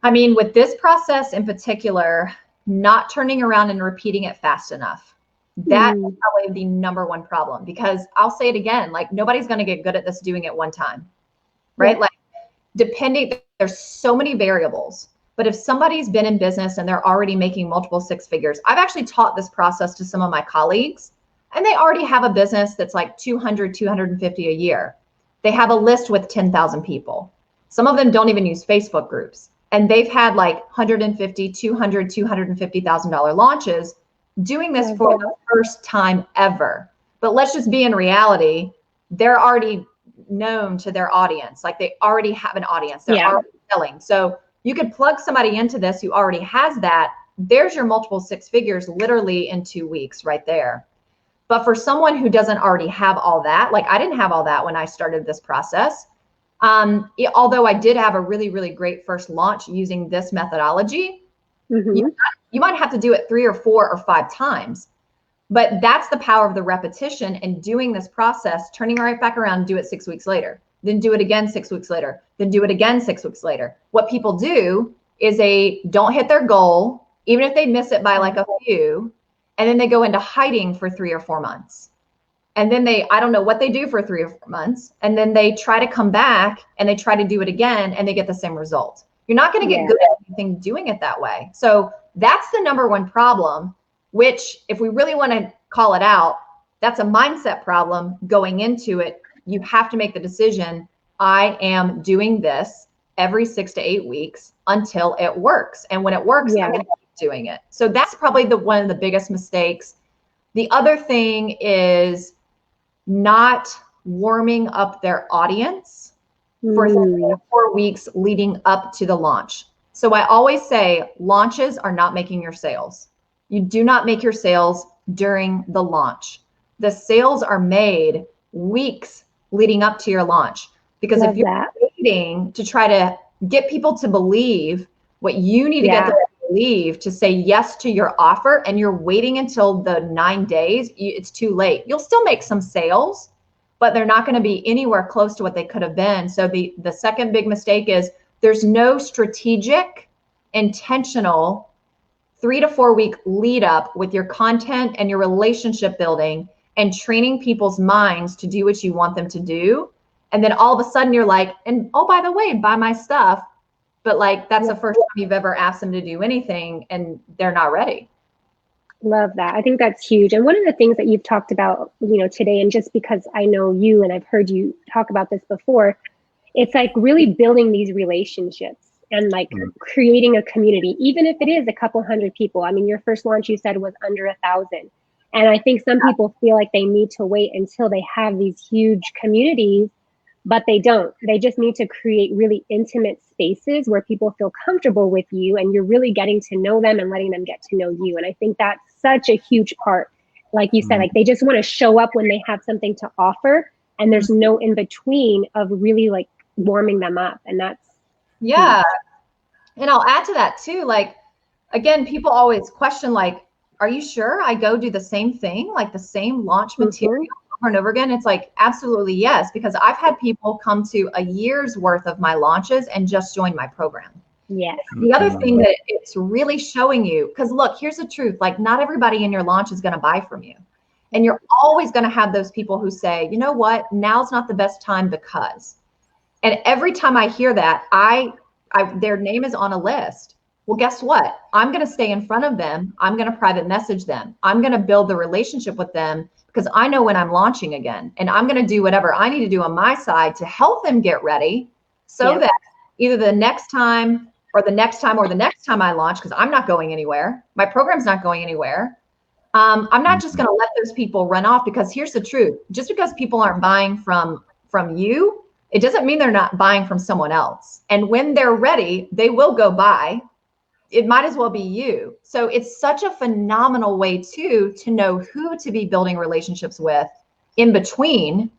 I mean, with this process in particular, not turning around and repeating it fast enough. That is probably the number one problem, because I'll say it again, like, nobody's going to get good at this doing it one time, right? Yeah. Like, depending, there's so many variables. But if somebody's been in business and they're already making multiple 6 figures, I've actually taught this process to some of my colleagues, and they already have a business that's like 200, 250 a year. They have a list with 10,000 people. Some of them don't even use Facebook groups, and they've had like 150, 200, $250,000 launches doing this for the first time ever. But let's just be in reality, they're already known to their audience. Like, they already have an audience. They're already selling. So you could plug somebody into this who already has that. There's your multiple 6 figures literally in 2 weeks right there. But for someone who doesn't already have all that, like, I didn't have all that when I started this process. Although I did have a really, really great first launch using this methodology, you might have to do it 3 or 4 or 5 times. But that's the power of the repetition and doing this process, turning right back around, do it 6 weeks later, then do it again 6 weeks later, then do it again 6 weeks later. What people do is they don't hit their goal, even if they miss it by like a few, and then they go into hiding for 3 or 4 months. And then I don't know what they do for 3 or 4 months. And then they try to come back and they try to do it again, and they get the same result. You're not going to get good at anything doing it that way. So that's the number one problem, which, if we really want to call it out, that's a mindset problem going into it. You have to make the decision, I am doing this every 6 to 8 weeks until it works. And when it works, I'm going to keep doing it. So that's probably one of the biggest mistakes. The other thing is not warming up their audience for 3 or 4 weeks leading up to the launch. So I always say launches are not making your sales. You do not make your sales during the launch. The sales are made weeks leading up to your launch. Because if you're waiting to try to get people to believe what you need to get them to believe to say yes to your offer, and you're waiting until the 9 days, it's too late. You'll still make some sales, but they're not going to be anywhere close to what they could have been. So the second big mistake is there's no strategic, intentional 3 to 4 week lead up with your content and your relationship building and training people's minds to do what you want them to do. And then all of a sudden you're like, and oh, by the way, buy my stuff. but like that's the first time you've ever asked them to do anything and they're not ready. Love that. I think that's huge. And one of the things that you've talked about, today, and just because I know you and I've heard you talk about this before, it's like really building these relationships and like creating a community, even if it is a couple hundred people. I mean, your first launch you said was under 1,000. And I think some people feel like they need to wait until they have these huge communities, but they don't. They just need to create really intimate spaces where people feel comfortable with you and you're really getting to know them and letting them get to know you. And I think that's such a huge part. Like you said, like they just want to show up when they have something to offer, and there's no in between of really like warming them up. And that's huge. And I'll add to that too. Like, again, people always question, like, are you sure I go do the same thing, like the same launch material over and over again? It's like, absolutely yes, because I've had people come to a year's worth of my launches and just join my program. Yes. The other thing that it's really showing you, because look, here's the truth, like not everybody in your launch is going to buy from you. And you're always going to have those people who say, you know what, now's not the best time because. And every time I hear that, their name is on a list. Well, guess what? I'm going to stay in front of them. I'm going to private message them. I'm going to build the relationship with them because I know when I'm launching again, and I'm going to do whatever I need to do on my side to help them get ready so that either the next time or the next time or the next time I launch, because I'm not going anywhere. My program's not going anywhere. I'm not just going to let those people run off, because here's the truth. Just because people aren't buying from you, it doesn't mean they're not buying from someone else. And when they're ready, they will go buy. It might as well be you. So it's such a phenomenal way too to know who to be building relationships with in between.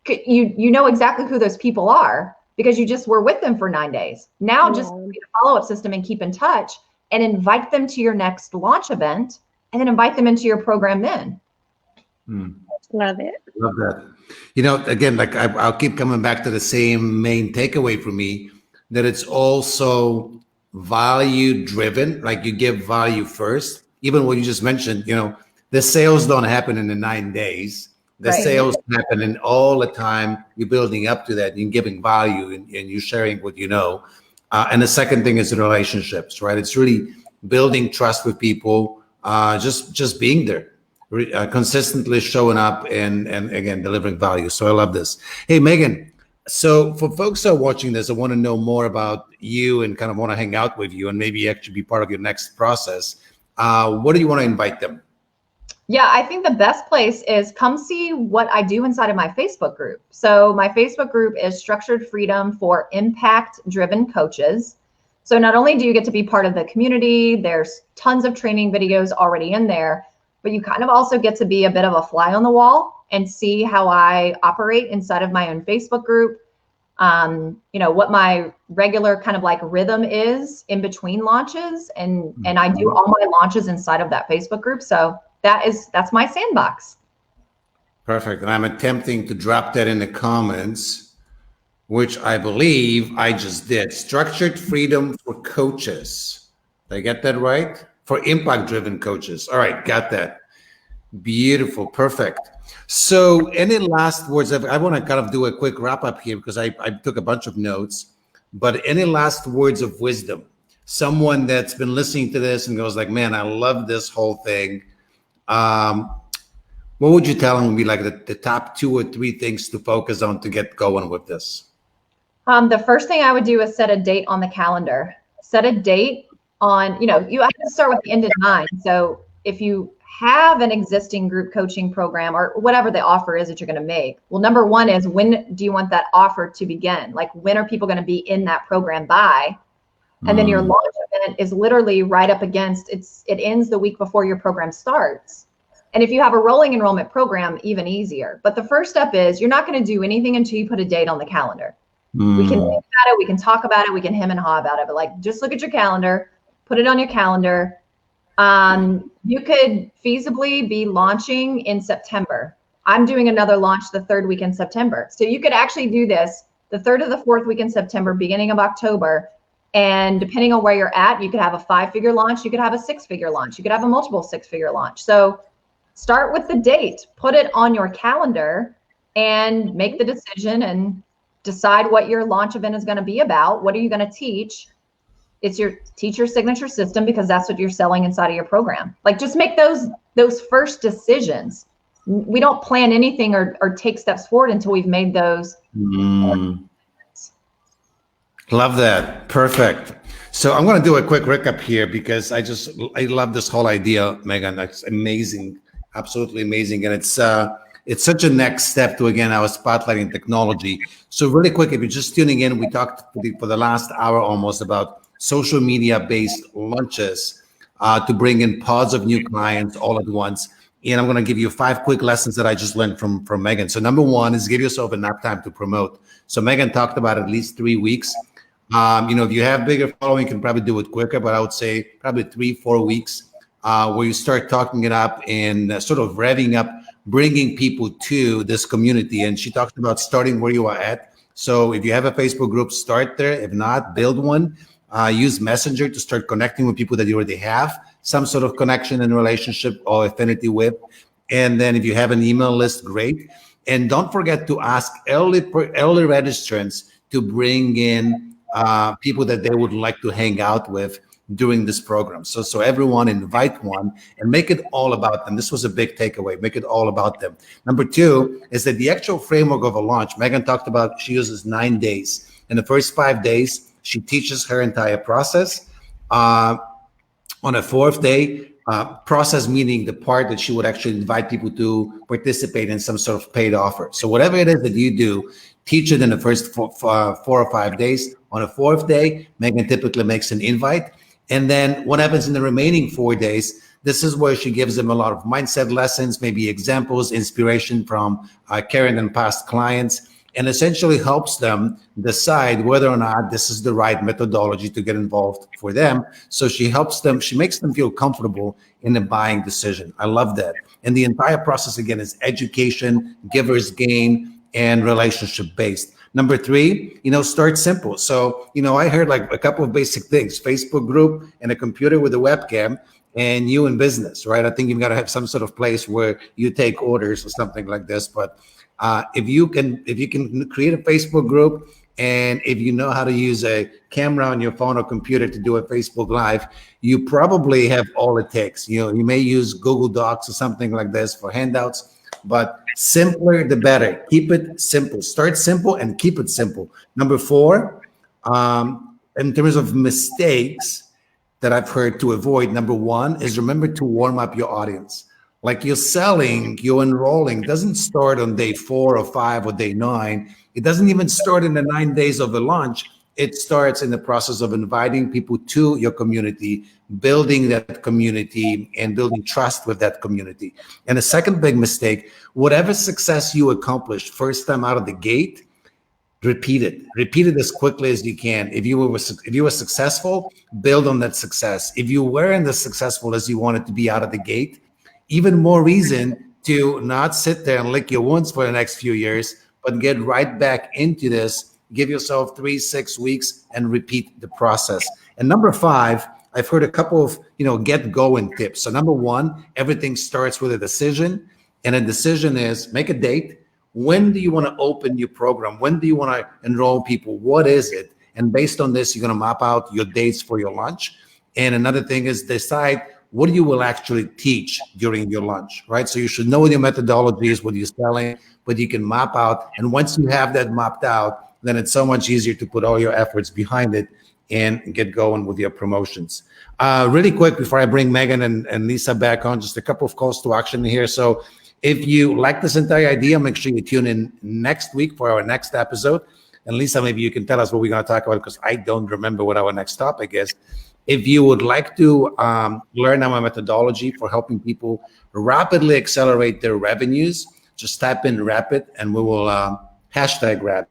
You know exactly who those people are because you just were with them for 9 days. Now just create a follow-up system and keep in touch and invite them to your next launch event, and then invite them into your program then. Love it. Love that. Again, like I'll keep coming back to the same main takeaway for me, that it's also value driven. Like you give value first. Even what you just mentioned, the sales don't happen in the 9 days. The sales happen in all the time. You're building up to that. You're giving value and you're sharing what you know. And the second thing is the relationships, right? It's really building trust with people, just being there, consistently showing up and again, delivering value. So I love this. Hey, Megan, so for folks who are watching this, I want to know more about you and kind of want to hang out with you and maybe actually be part of your next process. What do you want to invite them? Yeah, I think the best place is come see what I do inside of my Facebook group. So my Facebook group is Structured Freedom for Impact-Driven Coaches. So not only do you get to be part of the community, there's tons of training videos already in there, but you kind of also get to be a bit of a fly on the wall and see how I operate inside of my own Facebook group. What my regular kind of like rhythm is in between launches, and I do all my launches inside of that Facebook group. So that's my sandbox. Perfect. And I'm attempting to drop that in the comments, which I believe I just did. Structured Freedom for Coaches. Did I get that right? For impact-driven coaches. All right, got that. Beautiful, perfect. So any last words? I want to kind of do a quick wrap up here because I took a bunch of notes, but any last words of wisdom? Someone that's been listening to this and goes like, man, I love this whole thing. What would you tell them would be like the top 2 or 3 things to focus on to get going with this? The first thing I would do is set a date on the calendar. Set a date on, you have to start with the end in mind. So if you have an existing group coaching program or whatever the offer is that you're going to make, well, number one is, when do you want that offer to begin? Like, when are people going to be in that program by? And then your launch event is literally right up against it ends the week before your program starts. And if you have a rolling enrollment program, even easier. But the first step is, you're not going to do anything until you put a date on the calendar. We can think about it, we can talk about it, we can hem and haw about it, but like, just look at your calendar, put it on your calendar. You could feasibly be launching in September. I'm doing another launch the 3rd week in September. So you could actually do this the 3rd or the 4th week in September, beginning of October. And depending on where you're at, you could have a 5-figure launch, you could have a 6-figure launch, you could have a multiple 6-figure launch. So start with the date, put it on your calendar and make the decision and decide what your launch event is going to be about. What are you going to teach? it's your teacher signature system, because that's what you're selling inside of your program. Like, just make those first decisions. We don't plan anything or take steps forward until we've made those. Love that. Perfect. So I'm going to do a quick recap here because I love this whole idea, Megan. That's amazing. Absolutely amazing. And it's such a next step to, again, our spotlighting technology. So really quick, if you're just tuning in, we talked for the last hour almost about social media based launches to bring in pods of new clients all at once. And I'm going to give you 5 quick lessons that I just learned from Megan. So number 1 is give yourself enough time to promote. So Megan talked about at least 3 weeks. If you have bigger following, you can probably do it quicker, but I would say probably 3-4 weeks where you start talking it up and sort of revving up, bringing people to this community. And she talked about starting where you are at. So if you have a Facebook group, start there. If not, build one. Use Messenger to start connecting with people that you already have some sort of connection and relationship or affinity with. And then if you have an email list, great. And don't forget to ask early registrants to bring in people that they would like to hang out with during this program. So everyone invite one and make it all about them. This was a big takeaway. Make it all about them. Number 2 is that the actual framework of a launch, Megan talked about, she uses 9 days. In the first 5 days, she teaches her entire process. On a 4th day, process meaning the part that she would actually invite people to participate in some sort of paid offer. So whatever it is that you do, teach it in the first 4 or 5 days. On a 4th day, Megan typically makes an invite. And then what happens in the remaining 4 days, this is where she gives them a lot of mindset lessons, maybe examples, inspiration from current and past clients, and essentially helps them decide whether or not this is the right methodology to get involved for them. So she makes them feel comfortable in the buying decision. I love that. And the entire process, again, is education, giver's gain, and relationship based. Number 3, start simple. So, I heard like a couple of basic things: Facebook group and a computer with a webcam, and you in business, right? I think you've got to have some sort of place where you take orders or something like this. But if you can create a Facebook group, and if you know how to use a camera on your phone or computer to do a Facebook Live, you probably have all it takes. You may use Google Docs or something like this for handouts, but simpler the better. Keep it simple. Start simple and keep it simple. Number 4, in terms of mistakes that I've heard to avoid, number 1 is remember to warm up your audience. Like you're enrolling doesn't start on day 4 or 5 or day 9. It doesn't even start in the 9 days of the launch. It starts in the process of inviting people to your community, building that community, and building trust with that community. And the second big mistake, whatever success you accomplished first time out of the gate, repeat it as quickly as you can. If you were successful, build on that success. If you weren't as successful as you wanted to be out of the gate, even more reason to not sit there and lick your wounds for the next few years, but get right back into this. Give yourself 3-6 weeks and repeat the process. And number 5, I've heard a couple of get going tips. So number 1, everything starts with a decision, and a decision is make a date. When do you want to open your program? When do you want to enroll people? What is it? And based on this, you're going to map out your dates for your launch. And another thing is decide what you will actually teach during your launch, right? So you should know what your methodology is, what you're selling, but you can map out. And once you have that mapped out, then it's so much easier to put all your efforts behind it and get going with your promotions. Really quick, before I bring Megan and Lisa back on, just a couple of calls to action here. So if you like this entire idea, make sure you tune in next week for our next episode. And Lisa, maybe you can tell us what we're going to talk about, because I don't remember what our next topic is. If you would like to learn our methodology for helping people rapidly accelerate their revenues, just type in Rapid and we will hashtag Rapid.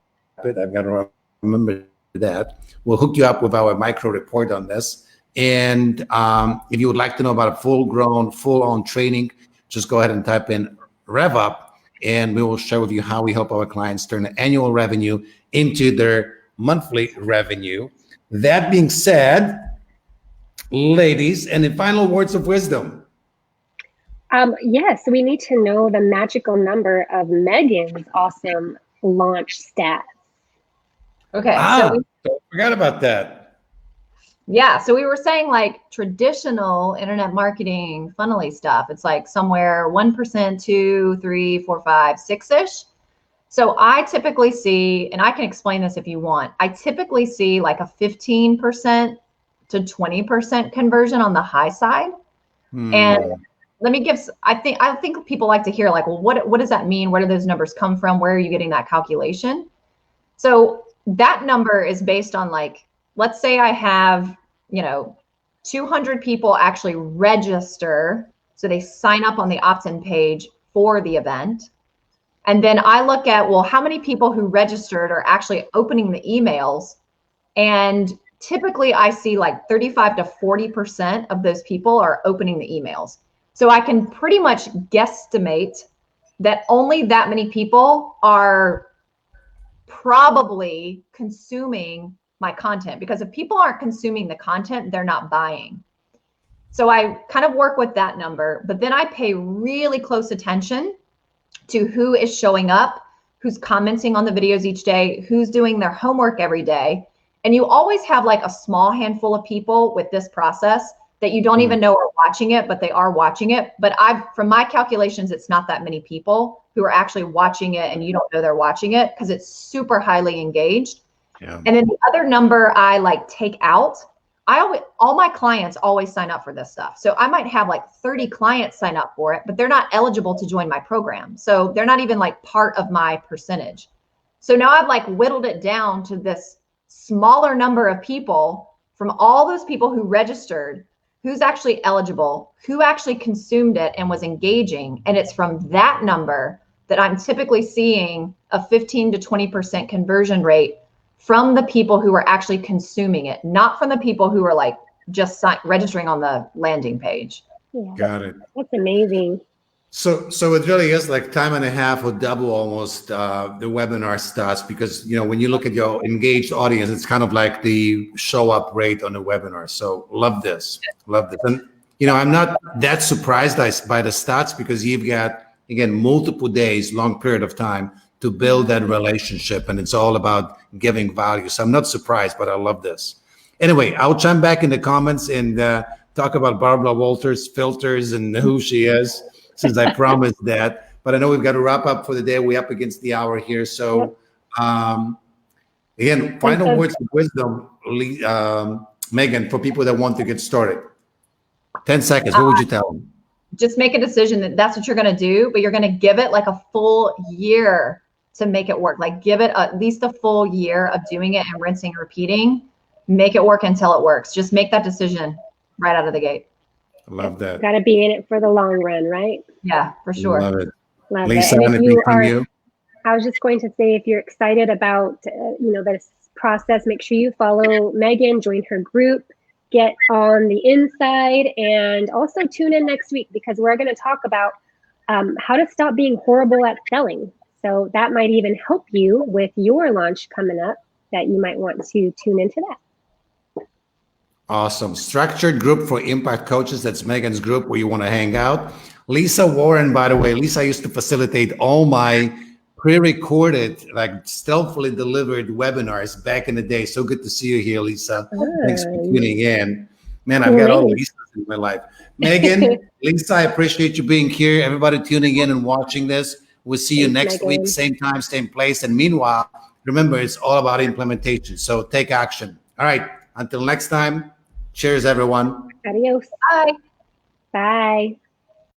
I've got to remember that. We'll hook you up with our micro report on this. And if you would like to know about a full-on training, just go ahead and type in RevUp, and we will share with you how we help our clients turn annual revenue into their monthly revenue. That being said, ladies, any final words of wisdom? Yes, we need to know the magical number of Megan's awesome launch stats. Okay. Don't forget about that. Yeah, so we were saying like traditional internet marketing funnely stuff. It's like somewhere 1%, 2, 3, 4, 5, 6-ish. So I typically see, and I can explain this if you want, I typically see like a 15% to 20% conversion on the high side. And let me give, I think people like to hear like, well, what does that mean? Where do those numbers come from? Where are you getting that calculation? So that number is based on like, let's say I have, 200 people actually register. So they sign up on the opt-in page for the event. And then I look at, well, how many people who registered are actually opening the emails? And typically I see like 35 to 40% of those people are opening the emails. So I can pretty much guesstimate that only that many people are probably consuming my content, because if people aren't consuming the content, they're not buying. So I kind of work with that number, but then I pay really close attention to who is showing up, who's commenting on the videos each day, who's doing their homework every day. And you always have like a small handful of people with this process that you don't even know are watching it, but they are watching it. But from my calculations, it's not that many people who are actually watching it and you don't know they're watching it because it's super highly engaged. Yeah. And then the other number I like take out, all my clients always sign up for this stuff. So I might have like 30 clients sign up for it, but they're not eligible to join my program. So they're not even like part of my percentage. So now I've like whittled it down to this smaller number of people from all those people who registered, who's actually eligible, who actually consumed it and was engaging. And it's from that number that I'm typically seeing a 15 to 20% conversion rate from the people who are actually consuming it, not from the people who are like just registering on the landing page. Yeah. Got it. That's amazing. So it really is like time and a half or double almost the webinar starts, because when you look at your engaged audience, it's kind of like the show up rate on the webinar. So love this. And I'm not that surprised by the stats, because you've got, again, multiple days, long period of time to build that relationship, and it's all about giving value. So I'm not surprised, but I love this. Anyway, I'll chime back in the comments and talk about Barbara Walters filters and who she is, since I promised that. But I know we've got to wrap up for the day. We're up against the hour here. So again, final words of wisdom, Megan, for people that want to get started. 10 seconds. What would you tell them? Just make a decision that that's what you're going to do, but you're going to give it like a full year to make it work. Like give it at least a full year of doing it and rinsing and repeating. Make it work until it works. Just make that decision right out of the gate. I love that. Got to be in it for the long run, right? Yeah, for sure. Love it. Love Lisa, it. And anything from you? I was just going to say, if you're excited about this process, make sure you follow Megan, join her group, get on the inside, and also tune in next week, because we're going to talk about how to stop being horrible at selling. So that might even help you with your launch coming up, that you might want to tune into that. Awesome. Structured group for impact coaches. That's Megan's group where you want to hang out. Lisa Warren, by the way, Lisa used to facilitate all my pre-recorded, like stealthily delivered webinars back in the day. So good to see you here, Lisa. Thanks for tuning in. Man, I've got all Lisas in my life. Megan, Lisa, I appreciate you being here. Everybody tuning in and watching this. We'll see you next week, same time, same place. And meanwhile, remember, it's all about implementation. So take action. All right. Until next time, cheers, everyone. Adios. Bye. Bye.